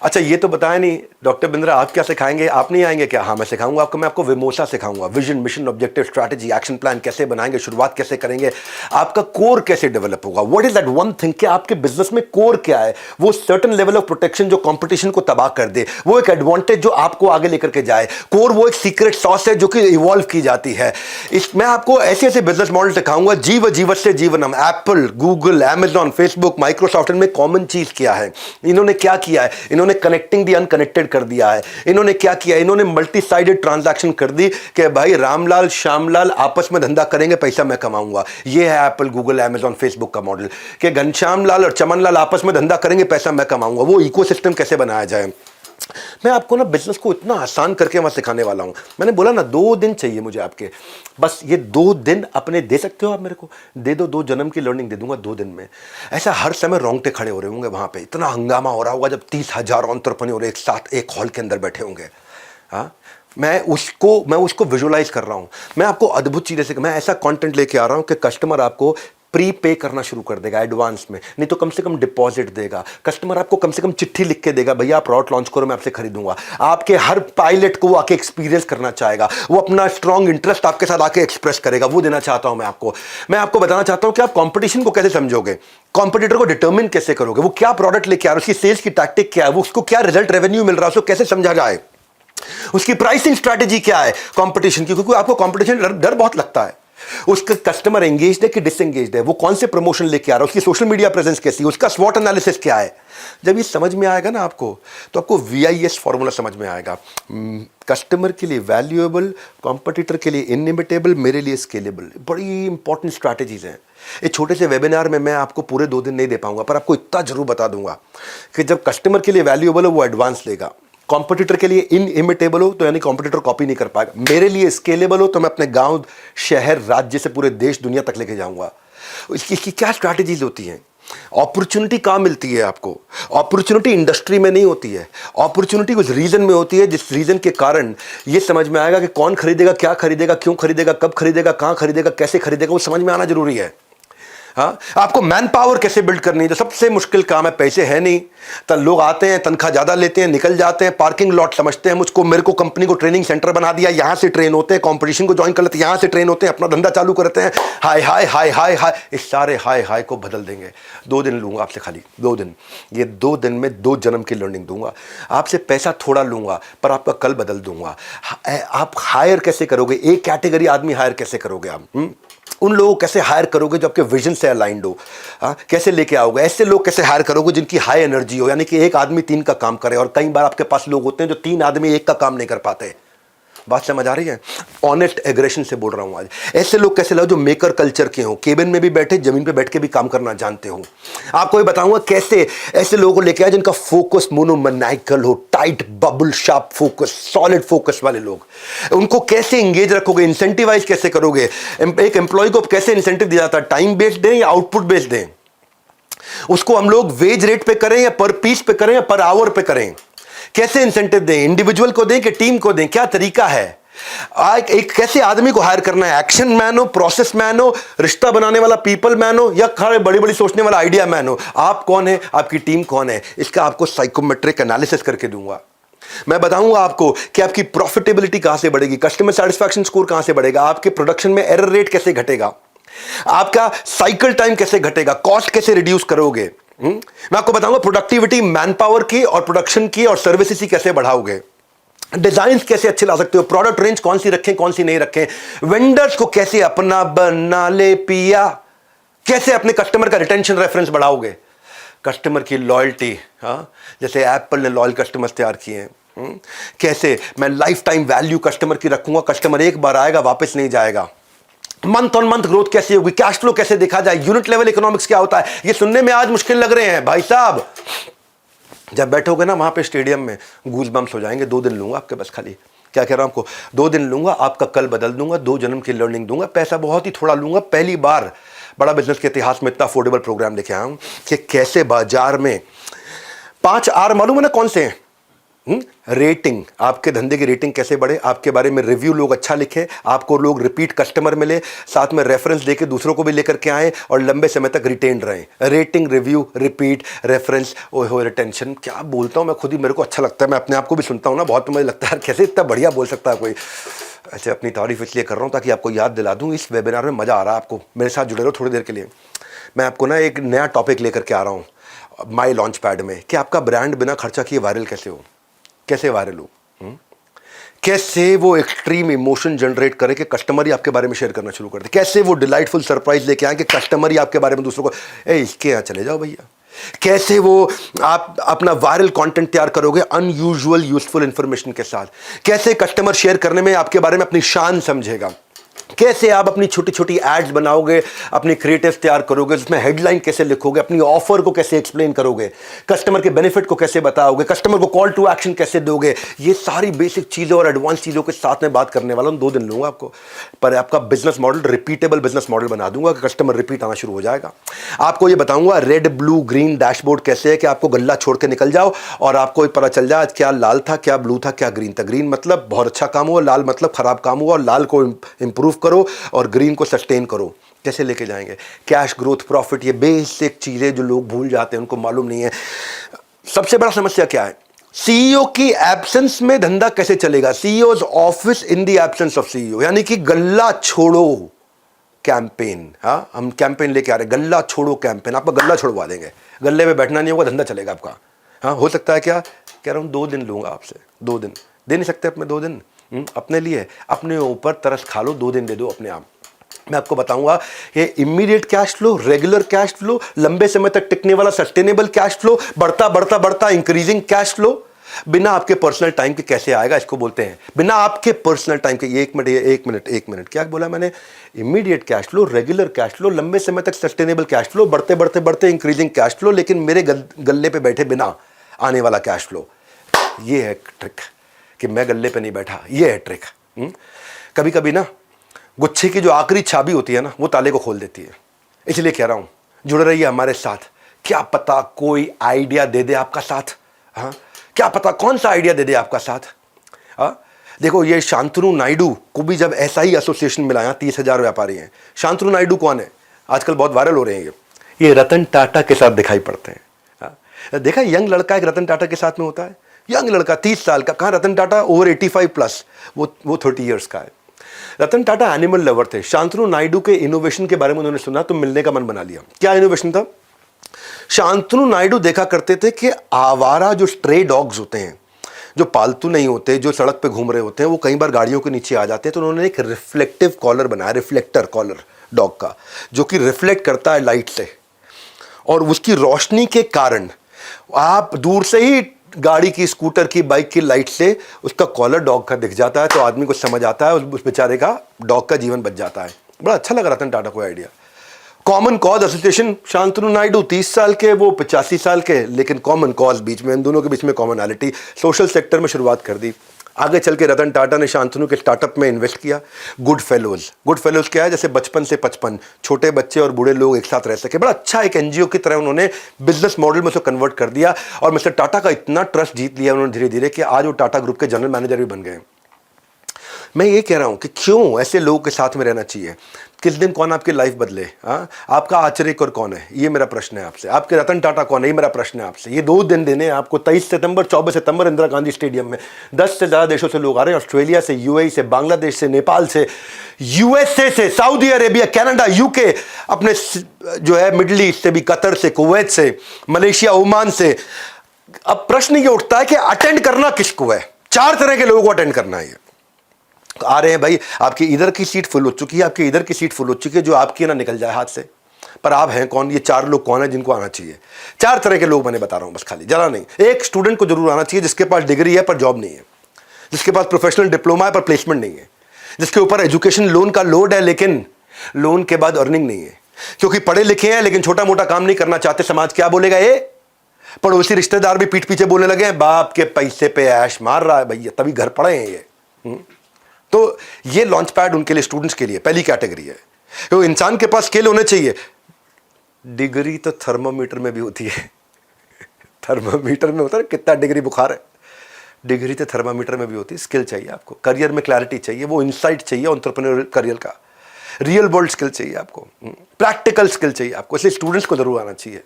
अच्छा, ये तो बताया नहीं डॉक्टर बिंद्रा, आप क्या सिखाएंगे? आप नहीं आएंगे क्या? हाँ, मैं सिखाऊंगा आपको। मैं आपको विमोसा सिखाऊंगा, vision, mission, objective, strategy, action plan कैसे बनाएंगे, शुरुआत कैसे करेंगे, आपका कोर कैसे डेवलप होगा। What is that one thing कि आपके बिजनेस में कोर क्या है, वो सर्टन लेवल ऑफ प्रोटेक्शन जो कंपटीशन को तबाह कर दे, वो एक एडवांटेज जो आपको आगे लेकर के जाए। कोर वो एक सीक्रेट सॉस है जो कि इवॉल्व की जाती है। मैं आपको ऐसे ऐसे बिजनेस मॉडल सिखाऊंगा, जीवस्य जीवनम। Apple, Google, Amazon, Facebook, Microsoft में कॉमन चीज क्या है, इन्होंने क्या किया है, इन्होंने कनेक्टिंग दी अनकनेक्टेड कर दिया है। इन्होंने क्या किया, इन्होंने मल्टी साइडेड ट्रांजैक्शन कर दी कि भाई रामलाल श्यामलाल आपस में धंधा करेंगे, पैसा मैं कमाऊंगा। ये है एप्पल, गूगल, अमेजॉन, फेसबुक का मॉडल कि घनश्याम लाल और चमन लाल आपस में धंधा करेंगे, पैसा मैं कमाऊंगा। वो इकोसिस्टम कैसे बनाया जाए, मैं आपको ना बिजनेस को इतना आसान करके वहां सिखाने वाला हूं। मैंने बोला ना 2 दिन चाहिए मुझे आपके, बस ये 2 दिन अपने दे सकते हो आप मेरे को, दे दो, 2 जन्म की लर्निंग दे दूंगा 2 दिन में। ऐसा हर समय रोंगटे खड़े हो रहे होंगे वहां पे, इतना हंगामा हो रहा होगा जब 30,000 एंटरप्रेन्योर एक साथ एक हॉल के अंदर बैठे होंगे। हाँ, मैं उसको विजुअलाइज कर रहा हूं। मैं आपको अद्भुत चीजें से, मैं ऐसा कंटेंट लेके आ रहा हूं कि कस्टमर आपको प्री पे करना शुरू कर देगा एडवांस में, नहीं तो कम से कम डिपॉजिट देगा। कस्टमर आपको कम से कम चिट्ठी लिख के देगा, भैया आप प्रोडक्ट लॉन्च करो, मैं आपसे खरीदूंगा। आपके हर पायलट को वो आके एक्सपीरियंस करना चाहेगा, वो अपना स्ट्रॉन्ग इंटरेस्ट आपके साथ आके एक्सप्रेस करेगा। वो देना चाहता हूं मैं आपको बताना चाहता हूं कि आप कंपटीशन को कैसे समझोगे, कॉम्पिटिटर को डिटर्मिन कैसे करोगे, वो क्या प्रोडक्ट लेके आ रहा है, उसकी सेल्स की टैक्टिक क्या है, वो उसको क्या रिजल्ट रेवेन्यू मिल रहा है, उसको कैसे समझा जाए, उसकी प्राइसिंग स्ट्रैटेजी क्या है कंपटीशन की, क्योंकि आपको कंपटीशन डर बहुत लगता है। उसका कस्टमर एंगेज्ड है कि डिसएंगेज्ड है, वो कौन से प्रमोशन लेके आ रहा है, उसकी सोशल मीडिया प्रेजेंस कैसी है, उसका स्वॉट एनालिसिस क्या है। जब ये समझ में आएगा ना आपको, तो आपको VIS फॉर्मूला समझ में आएगा। कस्टमर के लिए वैल्यूएबल, कॉम्पिटिटर के लिए इनइमिटेबल, मेरे लिए स्केलेबल। बड़ी इंपॉर्टेंट स्ट्रैटेजीज हैं। एक छोटे से वेबिनार में मैं आपको पूरे 2 दिन नहीं दे पाऊंगा, पर आपको इतना जरूर बता दूंगा कि जब कस्टमर के लिए वैल्यूएबल हो वो एडवांस लेगा, कॉम्पिटिटर के लिए इनइमिटेबल हो तो यानी कॉम्पिटिटर कॉपी नहीं कर पाएगा, मेरे लिए स्केलेबल हो तो मैं अपने गांव, शहर, राज्य से पूरे देश, दुनिया तक लेके जाऊंगा। इसकी क्या स्ट्रैटेजीज होती हैं? अपॉर्चुनिटी कहाँ मिलती है आपको? अपॉर्चुनिटी इंडस्ट्री में नहीं होती है, अपॉर्चुनिटी उस रीजन में होती है जिस रीजन के कारण ये समझ में आएगा कि कौन खरीदेगा, क्या खरीदेगा, क्यों खरीदेगा, कब खरीदेगा, कहाँ खरीदेगा, कैसे खरीदेगा, वो समझ में आना जरूरी है। हाँ, आपको मैन पावर कैसे बिल्ड करनी है, जो सबसे मुश्किल काम है। पैसे है नहीं तो लोग आते हैं, तनख्वाह ज्यादा लेते हैं, निकल जाते हैं, पार्किंग लॉट समझते हैं मुझको, मेरे को कंपनी को ट्रेनिंग सेंटर बना दिया, यहां से ट्रेन होते हैं, कंपटीशन को ज्वाइन कर लेते हैं, यहां से ट्रेन होते हैं, अपना धंधा चालू करते हैं। हाय हाय हाय हाय हाय, इस सारे हाय हाय को बदल देंगे। 2 दिन लूंगा आपसे, खाली 2 दिन। ये 2 दिन में 2 जन्म की लर्निंग दूंगा आपसे। पैसा थोड़ा लूंगा पर आपका कल बदल दूंगा। आप हायर कैसे करोगे, एक कैटेगरी आदमी हायर कैसे करोगे आप? उन लोगों को कैसे हायर करोगे जो आपके विजन से अलाइंड हो? कैसे लेके आओगे? ऐसे लोग कैसे हायर करोगे जिनकी हाई एनर्जी हो, यानी कि एक आदमी 3 का काम करे। और कई बार आपके पास लोग होते हैं जो 3 आदमी 1 का काम नहीं कर पाते। बात समझ आ रही है? ऑनेस्ट एग्रेशन से बोल रहा हूं आज। ऐसे लोग कैसे लाओ जो मेकर कल्चर के हो, केबिन में भी बैठे, जमीन पे बैठ के भी काम करना जानते हो। आपको ये बताऊंगा कैसे ऐसे लोगों को लेके आए जिनका फोकस मोनोमैनिकल हो, tight bubble sharp focus, solid focus वाले लोग। उनको कैसे एंगेज रखोगे, इंसेंटिवाइज कैसे करोगे? एक एम्प्लॉय को कैसे इंसेंटिव दिया जाता है, टाइम बेस्ड दें या आउटपुट बेस्ड दें? उसको हम लोग वेज रेट पे करें या पर पीस पे करें या पर आवर पे करें? कैसे इंसेंटिव दें, इंडिविजुअल को दें कि टीम को दें, क्या तरीका है? एक कैसे आदमी को हायर करना है, एक्शन मैन हो, प्रोसेस मैन हो, रिश्ता बनाने वाला पीपल मैन हो, या खड़े बड़ी बड़ी सोचने वाला आइडिया मैन हो? आप कौन है, आपकी टीम कौन है, इसका आपको साइकोमेट्रिक एनालिसिस करके दूंगा। मैं बताऊंगा आपको कि आपकी प्रॉफिटेबिलिटी कहां से बढ़ेगी, कस्टमर सेटिस्फैक्शन स्कोर कहां से बढ़ेगा, आपके प्रोडक्शन में एरर रेट कैसे घटेगा, आपका साइकिल टाइम कैसे घटेगा, कॉस्ट कैसे रिड्यूस करोगे। मैं आपको बताऊंगा प्रोडक्टिविटी मैन पावर की और प्रोडक्शन की और सर्विसेज की कैसे बढ़ाओगे। डिजाइन कैसे अच्छे ला सकते हो, प्रोडक्ट रेंज कौन सी रखें कौन सी नहीं रखें, वेंडर्स को कैसे अपना बना ले पिया, कैसे अपने कस्टमर का रिटेंशन रेफरेंस बढ़ाओगे, कस्टमर की लॉयल्टी, हाँ जैसे एप्पल ने लॉयल कस्टमर्स तैयार किए हैं, कैसे मैं लाइफ टाइम वैल्यू कस्टमर की रखूंगा, कस्टमर एक बार आएगा वापस नहीं जाएगा, मंथ ऑन मंथ ग्रोथ कैसे होगी, कैश फ्लो कैसे देखा जाए, यूनिट लेवल इकोनॉमिक्स क्या होता है, ये सुनने में आज मुश्किल लग रहे हैं भाई साहब। जब बैठोगे ना वहां पे स्टेडियम में गूज बम्स हो जाएंगे। 2 दिन लूंगा आपके बस, खाली क्या कह रहा हूं आपको, 2 दिन लूंगा, आपका कल बदल दूंगा, 2 जन्म की लर्निंग दूंगा, पैसा बहुत ही थोड़ा लूंगा। पहली बार बड़ा बिजनेस के इतिहास में इतना अफोर्डेबल प्रोग्राम लेके आया हूं कि कैसे बाजार में 5 आर मालूम है ना कौन से हैं, रेटिंग, आपके धंधे की रेटिंग कैसे बढ़े, आपके बारे में रिव्यू लोग अच्छा लिखे, आपको लोग रिपीट कस्टमर मिले, साथ में रेफरेंस देके दूसरों को भी लेकर के आए और लंबे समय तक रिटेन रहे। रेटिंग, रिव्यू, रिपीट, रेफरेंस, ओहो रिटेंशन, क्या बोलता हूँ मैं खुद ही, मेरे को अच्छा लगता है, मैं अपने आप को भी सुनता हूँ ना बहुत, मुझे लगता है कैसे इतना बढ़िया बोल सकता है कोई। ऐसे अपनी तारीफ इसलिए कर रहा हूँ ताकि आपको याद दिला दूँ, इस वेबिनार में मज़ा आ रहा है आपको, मेरे साथ जुड़े रहो थोड़ी देर के लिए। मैं आपको ना एक नया टॉपिक लेकर के आ रहा हूँ माई लॉन्च पैड में, कि आपका ब्रांड बिना खर्चा किए वायरल कैसे हो, कैसे वायरल हो, कैसे वो एक्सट्रीम इमोशन जनरेट करे कि कस्टमर ही आपके बारे में शेयर करना शुरू कर दे, कैसे वो डिलाइटफुल सरप्राइज लेके आए कि कस्टमर ही आपके बारे में दूसरों को, इसके यहाँ चले जाओ भैया, कैसे वो आप अपना वायरल कंटेंट तैयार करोगे अनयूजुअल यूजफुल इंफॉर्मेशन के साथ, कैसे कस्टमर शेयर करने में आपके बारे में अपनी शान समझेगा, कैसे आप अपनी छोटी छोटी एड्स बनाओगे, अपनी क्रिएटिव तैयार करोगे, उसमें हेडलाइन कैसे लिखोगे, अपनी ऑफर को कैसे एक्सप्लेन करोगे, कस्टमर के बेनिफिट को कैसे बताओगे, कस्टमर को कॉल टू एक्शन कैसे दोगे, ये सारी बेसिक चीज़ों और एडवांस चीज़ों के साथ में बात करने वाला हूँ। 2 दिन लूँगा आपको, पर आपका business model repeatable business model बना दूंगा कि कस्टमर रिपीट आना शुरू हो जाएगा। आपको ये बताऊंगा रेड ब्लू ग्रीन डैशबोर्ड कैसे है कि आपको गल्ला छोड़ के निकल जाओ और आपको पता चल जाए आज क्या लाल था, क्या ब्लू था, क्या ग्रीन था। ग्रीन मतलब बहुत अच्छा काम हुआ, लाल मतलब खराब काम हुआ, और लाल को इंप्रूव करो और ग्रीन को सस्टेन करो। कैसे लेके जाएंगे, कैश ग्रोथ, प्रॉफिट, ये बेसिक चीजें जो लोग भूल जाते हैं, उनको मालूम नहीं है। सबसे बड़ा समस्या क्या है, सीईओ की एब्सेंस में धंधा कैसे चलेगा, CEOs office in the absence of CEO, यानी कि गल्ला छोड़ो कैंपेन। हाँ, हम कैंपेन लेके आ रहे हैं, गल्ला छोड़ो कैंपेन, आपका गल्ला छोड़वा देंगे, गल्ले में बैठना नहीं होगा, धंधा चलेगा आपका। हाँ, हो सकता है क्या, कह रहा हूं 2 दिन लूंगा आपसे, 2 दिन दे नहीं सकते अपने 2 दिन अपने लिए, अपने ऊपर तरस खा लो, 2 दिन दे दो अपने आप। मैं आपको बताऊंगा ये immediate cash flow, regular cash flow, लंबे समय तक टिकने वाला सस्टेनेबल कैश फ्लो, बढ़ता बढ़ता बढ़ता इंक्रीजिंग कैश फ्लो, बिना आपके पर्सनल टाइम के कैसे आएगा, इसको बोलते हैं बिना आपके पर्सनल टाइम के। एक मिनट क्या बोला मैंने, immediate cash flow, regular cash flow, लंबे समय तक सस्टेनेबल कैश फ्लो, बढ़ते बढ़ते बढ़ते इंक्रीजिंग कैश फ्लो, लेकिन मेरे गल्ले पे बैठे बिना आने वाला कैश फ्लो। ये है ट्रिक कि मैं गल्ले पे नहीं बैठा, ये है ट्रिक। कभी कभी ना गुच्छे की जो आखिरी चाबी होती है ना, वो ताले को खोल देती है। इसलिए कह रहा हूं जुड़े रहिए हमारे साथ, क्या पता कोई आइडिया दे दे आपका साथ। हाँ, क्या पता कौन सा आइडिया दे दे आपका साथ। हाँ, देखो ये शांतनु नायडू को भी जब ऐसा ही एसोसिएशन मिला, 30,000 व्यापारी हैं। शांतनु नायडू कौन है, आजकल बहुत वायरल हो रहे हैं, ये रतन टाटा के साथ दिखाई पड़ते हैं। हाँ, देखा यंग लड़का एक रतन टाटा के साथ में होता है, यंग लड़का 30 साल का, कहाँ रतन टाटा ओवर 85 प्लस, वो 30 ईयर्स का है। रतन टाटा एनिमल लवर थे। शांतनु नायडू के इनोवेशन के बारे में उन्होंने सुना तो मिलने का मन बना लिया। क्या इनोवेशन था, शांतनु नायडू देखा करते थे कि आवारा जो स्ट्रे डॉग्स होते हैं, जो पालतू नहीं होते, जो सड़क पे घूम रहे होते हैं, वो कई बार गाड़ियों के नीचे आ जाते हैं, तो उन्होंने एक रिफ्लेक्टिव कॉलर बनाया, रिफ्लेक्टर कॉलर डॉग का, जो कि रिफ्लेक्ट करता है लाइट से, और उसकी रोशनी के कारण आप दूर से ही गाड़ी की, स्कूटर की, बाइक की लाइट से उसका कॉलर डॉग का दिख जाता है, तो आदमी को समझ आता है, उस बेचारे का डॉग का जीवन बच जाता है। बड़ा अच्छा लगा रतन टाटा को idea. Common cause association, Shantanu Naidu 30 साल के, वो 85 साल के, लेकिन कॉमन कॉज बीच में, इन दोनों के बीच में कॉमनैलिटी, सोशल सेक्टर में शुरुआत कर दी। आगे चल के रतन टाटा ने शांतनु के स्टार्टअप में इन्वेस्ट किया, गुड फेलोज। गुड फेलोज क्या है, जैसे बचपन से 55 छोटे बच्चे और बूढ़े लोग एक साथ रह सके। बड़ा अच्छा एक एनजीओ की तरह उन्होंने बिजनेस मॉडल में उसको कन्वर्ट कर दिया, और मिस्टर टाटा का इतना ट्रस्ट जीत लिया उन्होंने धीरे धीरे कि आज वो टाटा ग्रुप के जनरल मैनेजर भी बन गए। मैं ये कह रहा हूं कि क्यों ऐसे लोगों के साथ में रहना चाहिए। किस दिन कौन आपकी लाइफ बदले, हाँ, आपका आचर्यकर कौन है, ये मेरा प्रश्न है आपसे। आपके रतन टाटा कौन है, ये मेरा प्रश्न है आपसे। ये 2 दिन देने हैं आपको, 23 सितंबर 24 सितंबर इंदिरा गांधी स्टेडियम में। 10 से ज़्यादा देशों से लोग आ रहे हैं, ऑस्ट्रेलिया से, यूएई से, बांग्लादेश से, नेपाल से, यूएसए से, सऊदी अरेबिया, कनाडा, यूके, अपने जो है मिडल ईस्ट से भी, कतर से, कुवैत से, मलेशिया, ओमान से। अब प्रश्न ये उठता है कि अटेंड करना किसको है, 4 तरह के लोगों को अटेंड करना है। आ रहे हैं भाई, आपकी इधर की सीट फुल हो चुकी है, आपकी इधर की सीट फुल हो चुकी है, जो आपकी ना निकल जाए हाथ से। पर आप हैं कौन? ये 4 लोग कौन है जिनको आना चाहिए? 4 तरह के लोग मैंने बता रहा हूं बस, खाली ज़्यादा नहीं। एक स्टूडेंट को जरूर आना चाहिए जिसके पास डिग्री है पर जॉब नहीं है, जिसके पास प्रोफेशनल डिप्लोमा है पर प्लेसमेंट नहीं है, जिसके ऊपर एजुकेशन लोन का लोड है लेकिन लोन के बाद अर्निंग नहीं है, क्योंकि पढ़े लिखे हैं लेकिन छोटा मोटा काम नहीं करना चाहते। समाज क्या बोलेगा? ये पड़ोसी रिश्तेदार भी पीठ पीछे बोलने लगे हैं, बाप के पैसे पे ऐश मार रहा है भैया, तभी घर पड़े हैं ये। तो ये लॉन्च पैड उनके लिए, स्टूडेंट्स के लिए पहली कैटेगरी है। तो इंसान के पास स्किल होने चाहिए। डिग्री तो थर्मोमीटर में भी होती है। थर्मोमीटर में होता है कितना डिग्री बुखार है, डिग्री तो थर्मामीटर में भी होती है। स्किल चाहिए आपको, करियर में क्लैरिटी चाहिए, वो इंसाइट चाहिए एंटरप्रेन्योरियल करियर का, रियल वर्ल्ड स्किल चाहिए आपको, प्रैक्टिकल स्किल चाहिए आपको। इसलिए स्टूडेंट्स को जरूर आना चाहिए।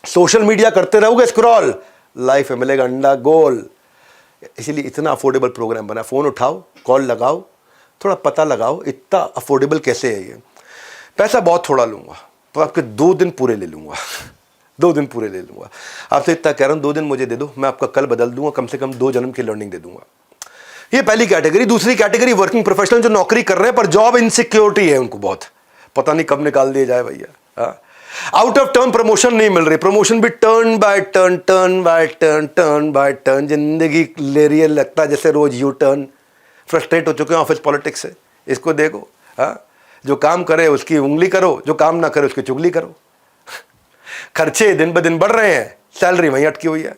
सोशल मीडिया करते रहोगे स्क्रॉल, लाइफ में मिलेगा अंडा गोल। इसीलिए इतना अफोर्डेबल प्रोग्राम बना। फ़ोन उठाओ, कॉल लगाओ, थोड़ा पता लगाओ इतना अफोर्डेबल कैसे है ये। पैसा बहुत थोड़ा लूँगा तो आपके 2 दिन पूरे ले लूँगा, 2 दिन पूरे ले लूँगा आपसे। इतना कह रहा हूँ 2 दिन मुझे दे दो, मैं आपका कल बदल दूंगा, कम से कम 2 जन्म की लर्निंग दे दूंगा। ये पहली कैटेगरी। दूसरी कैटेगरी वर्किंग प्रोफेशनल जो नौकरी कर रहे हैं पर जॉब इनसिक्योरिटी है उनको, बहुत पता नहीं कब निकाल दिया जाए भैया। आउट ऑफ टर्न प्रमोशन नहीं मिल रही, प्रमोशन भी turn by turn, turn by turn, turn by turn. जिंदगी ले रही है, लगता है जैसे रोज यू टर्न। फ्रस्ट्रेट हो चुके हैं ऑफिस पॉलिटिक्स से। इसको देखो, जो काम करे उसकी उंगली करो, जो काम ना करे उसकी चुगली करो। खर्चे दिन ब दिन बढ़ रहे हैं, सैलरी वहीं अटकी हुई है।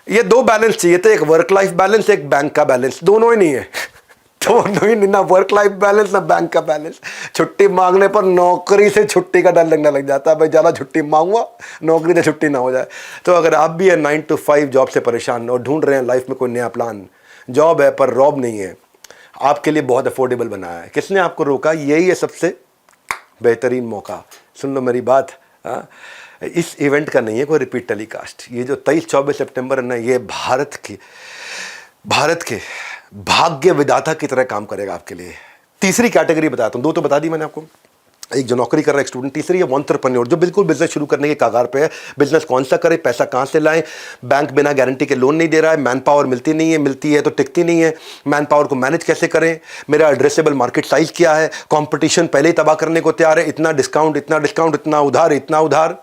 ये 2 बैलेंस चाहिए थे, एक वर्क लाइफ बैलेंस, एक बैंक का बैलेंस। दोनों ही नहीं है, दोनों ही नहीं, ना वर्क लाइफ बैलेंस ना बैंक का बैलेंस। छुट्टी मांगने पर नौकरी से छुट्टी का डर लगने लग जाता है, भाई ज़्यादा छुट्टी मांगूंगा नौकरी से छुट्टी ना हो जाए। तो अगर आप भी है 9 to 5 जॉब से परेशान और ढूंढ रहे हैं लाइफ में कोई नया प्लान, जॉब है पर रॉब नहीं है, आपके लिए बहुत अफोर्डेबल बनाया है। किसने आपको रोका? यही है सबसे बेहतरीन मौका। सुन लो मेरी बात, इस इवेंट का नहीं है कोई रिपीट टेलीकास्ट। ये जो 23-24 सितंबर है ना, ये भारत के भाग्य विधाता की तरह काम करेगा आपके लिए। तीसरी कैटेगरी बताता हूँ, 2 तो बता दी मैंने आपको, एक जो नौकरी कर रहा है एक स्टूडेंट, तीसरी है एंटरप्रेन्योर जो बिल्कुल बिजनेस शुरू करने के कागार पे है। बिजनेस कौन सा करे, पैसा कहाँ से लाएं, बैंक बिना गारंटी के लोन नहीं दे रहा है, मैन पावर मिलती नहीं है, मिलती है तो टिकती नहीं है, मैन पावर को मैनेज कैसे करें, मेरा एड्रेसेबल मार्केट साइज क्या है, कंपटीशन पहले ही तबाह करने को तैयार है, इतना डिस्काउंट, इतना उधार, इतना उधार।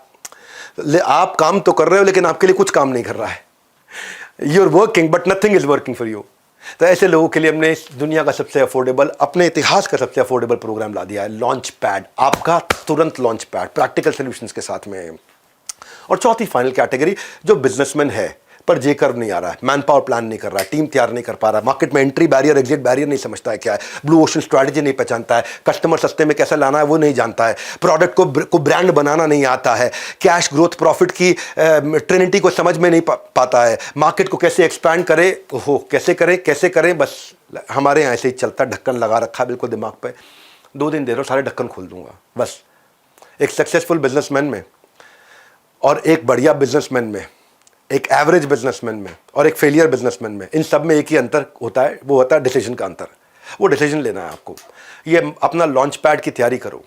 आप काम तो कर रहे हो लेकिन आपके लिए कुछ काम नहीं कर रहा है। You are working but nothing is working for you. तो ऐसे लोगों के लिए हमने इस दुनिया का सबसे अफोर्डेबल, अपने इतिहास का सबसे अफोर्डेबल प्रोग्राम ला दिया है, लॉन्च पैड। आपका तुरंत लॉन्च पैड प्रैक्टिकल सॉल्यूशंस के साथ में। और चौथी फाइनल कैटेगरी जो बिजनेसमैन है पर जे कर्व नहीं आ रहा है, मैन पावर प्लान नहीं कर रहा है, टीम तैयार नहीं कर पा रहा है, मार्केट में एंट्री बैरियर एग्जिट बैरियर नहीं समझता है क्या है, ब्लू ओशन स्ट्रैटेजी नहीं पहचानता है, कस्टमर सस्ते में कैसे लाना है वो नहीं जानता है, प्रोडक्ट को ब्रांड बनाना नहीं आता है, कैश ग्रोथ प्रॉफिट की ट्रिनिटी को समझ में नहीं पाता है, मार्केट को कैसे एक्सपैंड करे, ओहो कैसे करें। बस हमारे यहाँ ऐसे ही चलता, ढक्कन लगा रखा बिल्कुल दिमाग पर। 2 दिन दे रहा हूँ, सारे ढक्कन खोल दूंगा बस। एक सक्सेसफुल बिजनेसमैन में और एक बढ़िया बिजनेसमैन में, एक एवरेज बिजनेसमैन में और एक फेलियर बिजनेसमैन में, इन सब में एक ही अंतर होता है, वो होता है डिसीजन का अंतर। वो डिसीजन लेना है आपको। ये अपना लॉन्च पैड की तैयारी करो।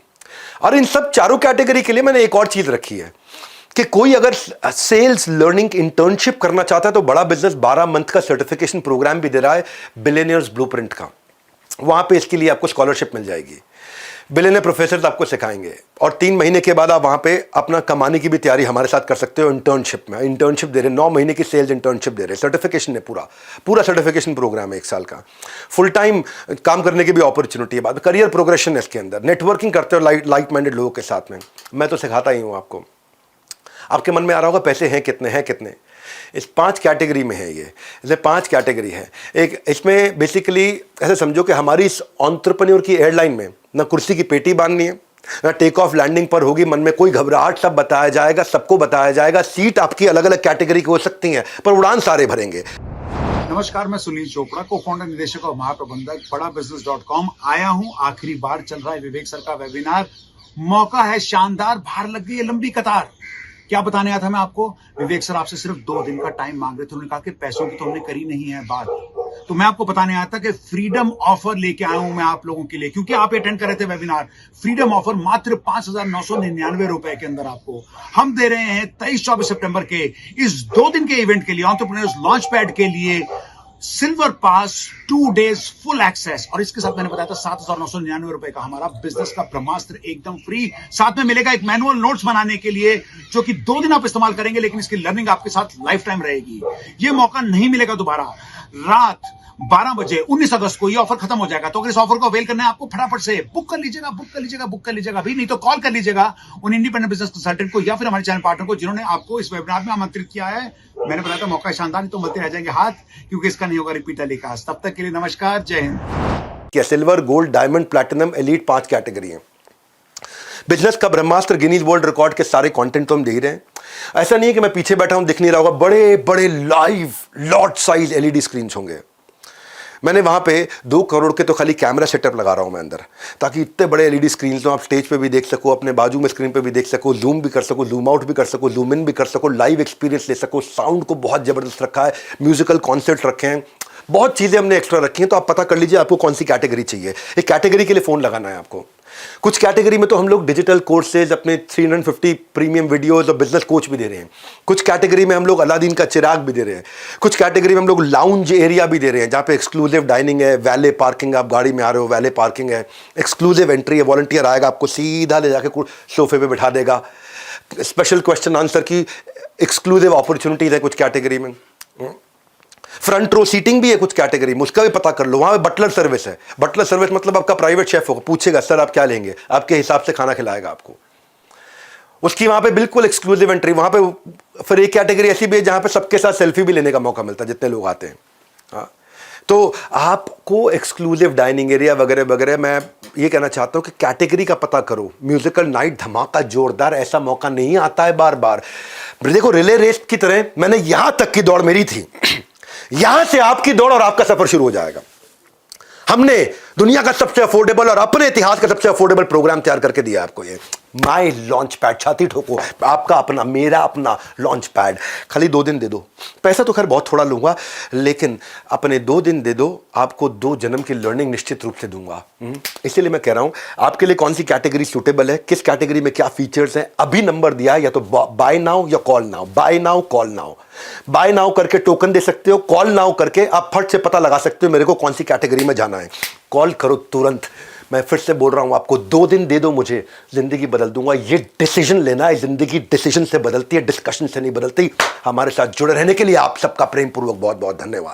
और इन सब चारों कैटेगरी के लिए मैंने एक और चीज़ रखी है कि कोई अगर सेल्स लर्निंग इंटर्नशिप करना चाहता है तो बड़ा बिजनेस 12 मंथ का सर्टिफिकेशन प्रोग्राम भी दे रहा है, बिलियनियर्स ब्लूप्रिंट का। वहाँ पे इसके लिए आपको स्कॉलरशिप मिल जाएगी। बिलियनियर प्रोफेसर आपको सिखाएंगे और 3 महीने के बाद आप वहाँ पे अपना कमाने की भी तैयारी हमारे साथ कर सकते हो। इंटर्नशिप में इंटर्नशिप दे रहे, 9 महीने की सेल्स इंटर्नशिप दे रहे, सर्टिफिकेशन है, पूरा सर्टिफिकेशन प्रोग्राम है 1 साल का। फुल टाइम काम करने की भी अपॉर्चुनिटी है, बाद करियर प्रोग्रेशन है इसके अंदर। नेटवर्किंग करते हो लाइक माइंडेड लोगों के साथ में, मैं तो सिखाता ही हूँ आपको। आपके मन में आ रहा होगा पैसे हैं कितने, इस 5 कैटेगरी में है ये। इसमें 5 कैटेगरी है। एक इसमें बेसिकली ऐसे समझो कि हमारी इस एंटरप्रेन्योर की एयरलाइन में ना कुर्सी की पेटी बांधनी है, ना टेक ऑफ लैंडिंग पर होगी मन में कोई घबराहट, सब बताया जाएगा, सबको बताया जाएगा। सीट आपकी अलग अलग कैटेगरी की हो सकती हैं पर उड़ान सारे भरेंगे। नमस्कार, मैं सुनील चोपड़ा, को फाउंडर, निदेशक और महाप्रबंधक बड़ाबिजनेस.com। आया हूं, आखिरी बार चल रहा है विवेक सर का वेबिनार। मौका है शानदार, बाहर लग गई है लंबी कतार। क्या बताने आया था मैं आपको? विवेक सर आपसे सिर्फ 2 दिन का टाइम मांग रहे थे। उन्होंने कहा कि पैसों की तो हमने करी नहीं है बात, तो मैं आपको बताने आया था कि फ्रीडम ऑफर लेके आया हूं मैं आप लोगों के लिए, क्योंकि आप अटेंड कर रहे थे वेबिनार। फ्रीडम ऑफर मात्र 5,999 रुपए के अंदर आपको हम दे रहे हैं 23-24 सितंबर के इस 2 दिन के इवेंट के लिए, एंटरप्रेन्योर्स लॉन्च पैड के लिए सिल्वर पास 2 days फुल एक्सेस, और इसके साथ मैंने बताया था 7,999 रुपए का हमारा बिजनेस का ब्रह्मास्त्र एकदम फ्री। साथ में मिलेगा एक मैनुअल नोट्स बनाने के लिए जो कि 2 दिन आप इस्तेमाल करेंगे, लेकिन इसकी लर्निंग आपके साथ लाइफ टाइम रहेगी। ये मौका नहीं मिलेगा दोबारा। रात 12 बजे 19 अगस्त को ये ऑफर खत्म हो जाएगा। तो अगर इस ऑफर को अवेल करना है आपको, फटाफट से बुक कर लीजिएगा अभी, नहीं तो कॉल कर लीजिएगा उन इंडिपेंडेंट बिजनेस कंसल्टेंट को या फिर हमारे चैनल पार्टनर को जिन्होंने आपको इस वेबिनार में आमंत्रित किया है। मैंने बताया था मौका शानदार, नहीं तो मिलते रह जाएंगे हाथ, क्योंकि इसका नहीं होगा रिपीट टेलीकास्ट। तब तक के लिए नमस्कार, जय हिंद। क्या silver, gold, diamond, platinum, elite 5 category हैं। बिजनेस का ब्रह्मास्त्र, गिनीज वर्ल्ड रिकॉर्ड के सारे कंटेंट तो हम दे ही रहे हैं। ऐसा नहीं है कि मैं पीछे बैठा हूं, दिख नहीं रहा होगा, बड़े बड़े live lot size LED screen होंगे। मैंने वहां पे 2 करोड़ के तो खाली कैमरा सेटअप लगा रहा हूं मैं अंदर, ताकि इतने बड़े एलईडी स्क्रीन तो आप स्टेज पे भी देख सको, अपने बाजू में स्क्रीन पे भी देख सको, जूम भी कर सको, जूम आउट भी कर सको, जूम इन भी कर सको, लाइव एक्सपीरियंस ले सको। साउंड को बहुत जबरदस्त रखा है, म्यूजिकल कॉन्सर्ट रखे हैं, बहुत चीजें हमने एक्स्ट्रा रखी हैं। तो आप पता कर लीजिए आपको कौन सी कैटेगरी चाहिए। एक कैटेगरी के लिए फोन लगाना है आपको। कुछ कैटेगरी में तो हम लोग डिजिटल कोर्सेज, अपने 350 प्रीमियम वीडियोस और बिजनेस कोच भी दे रहे हैं। कुछ कैटेगरी में हम लोग अलादीन का चिराग भी दे रहे हैं। कुछ कैटेगरी में हम लोग लाउंज एरिया भी दे रहे हैं, जहां पे एक्सक्लूसिव डाइनिंग है, वैले पार्किंग, आप गाड़ी में आ रहे हो वैले पार्किंग है, एक्सक्लूसिव एंट्री है, वॉलंटियर आएगा आपको सीधा ले जाके सोफे पे बिठा देगा। स्पेशल क्वेश्चन आंसर की एक्सक्लूसिव अपॉर्चुनिटीज है कुछ कैटेगरी में। फ्रंट रो सीटिंग भी है कुछ कैटेगरी में, उसका भी पता कर लो। वहां पे बटलर सर्विस है। बटलर सर्विस मतलब आपका प्राइवेट शेफ होगा, पूछेगा सर आप क्या लेंगे, आपके हिसाब से खाना खिलाएगा आपको। उसकी वहां पे बिल्कुल एक्सक्लूसिव एंट्री। वहां पे फिर एक कैटेगरी ऐसी भी है जहां पे सबके साथ सेल्फी भी लेने का मौका मिलता है जितने लोग आते हैं। हाँ, तो आपको एक्सक्लूसिव डाइनिंग एरिया वगैरह वगैरह। मैं ये कहना चाहता हूं कि कैटेगरी का पता करो। म्यूजिकल नाइट धमाका जोरदार, ऐसा मौका नहीं आता है बार बार। देखो रिले रेस की तरह मैंने यहां तक की दौड़ मेरी थी, यहां से आपकी दौड़ और आपका सफर शुरू हो जाएगा। हमने दुनिया का सबसे अफोर्डेबल और अपने इतिहास का सबसे अफोर्डेबल प्रोग्राम तैयार करके दिया आपको। ये माई लॉन्च पैड, छाती ठोको, आपका अपना, मेरा अपना लॉन्च पैड। खाली 2 दिन दे दो। पैसा तो खैर बहुत थोड़ा लूंगा, लेकिन अपने 2 दिन दे दो, आपको 2 जन्म की लर्निंग निश्चित रूप से दूंगा। इसीलिए मैं कह रहा हूं आपके लिए कौन सी कैटेगरी सूटेबल है, किस कैटेगरी में क्या फीचर्स हैं। अभी नंबर दिया है, या तो बाय नाउ या call now. Buy now, call now. Buy now करके टोकन दे सकते हो, कॉल नाउ करके आप फट से पता लगा सकते हो मेरे को कौन सी कैटेगरी में जाना है। कॉल करो तुरंत। मैं फिर से बोल रहा हूं आपको, 2 दिन दे दो मुझे, जिंदगी बदल दूंगा। ये डिसीजन लेना है, जिंदगी डिसीजन से बदलती है, डिस्कशन से नहीं बदलती। हमारे साथ जुड़े रहने के लिए आप सबका प्रेम पूर्वक बहुत बहुत धन्यवाद।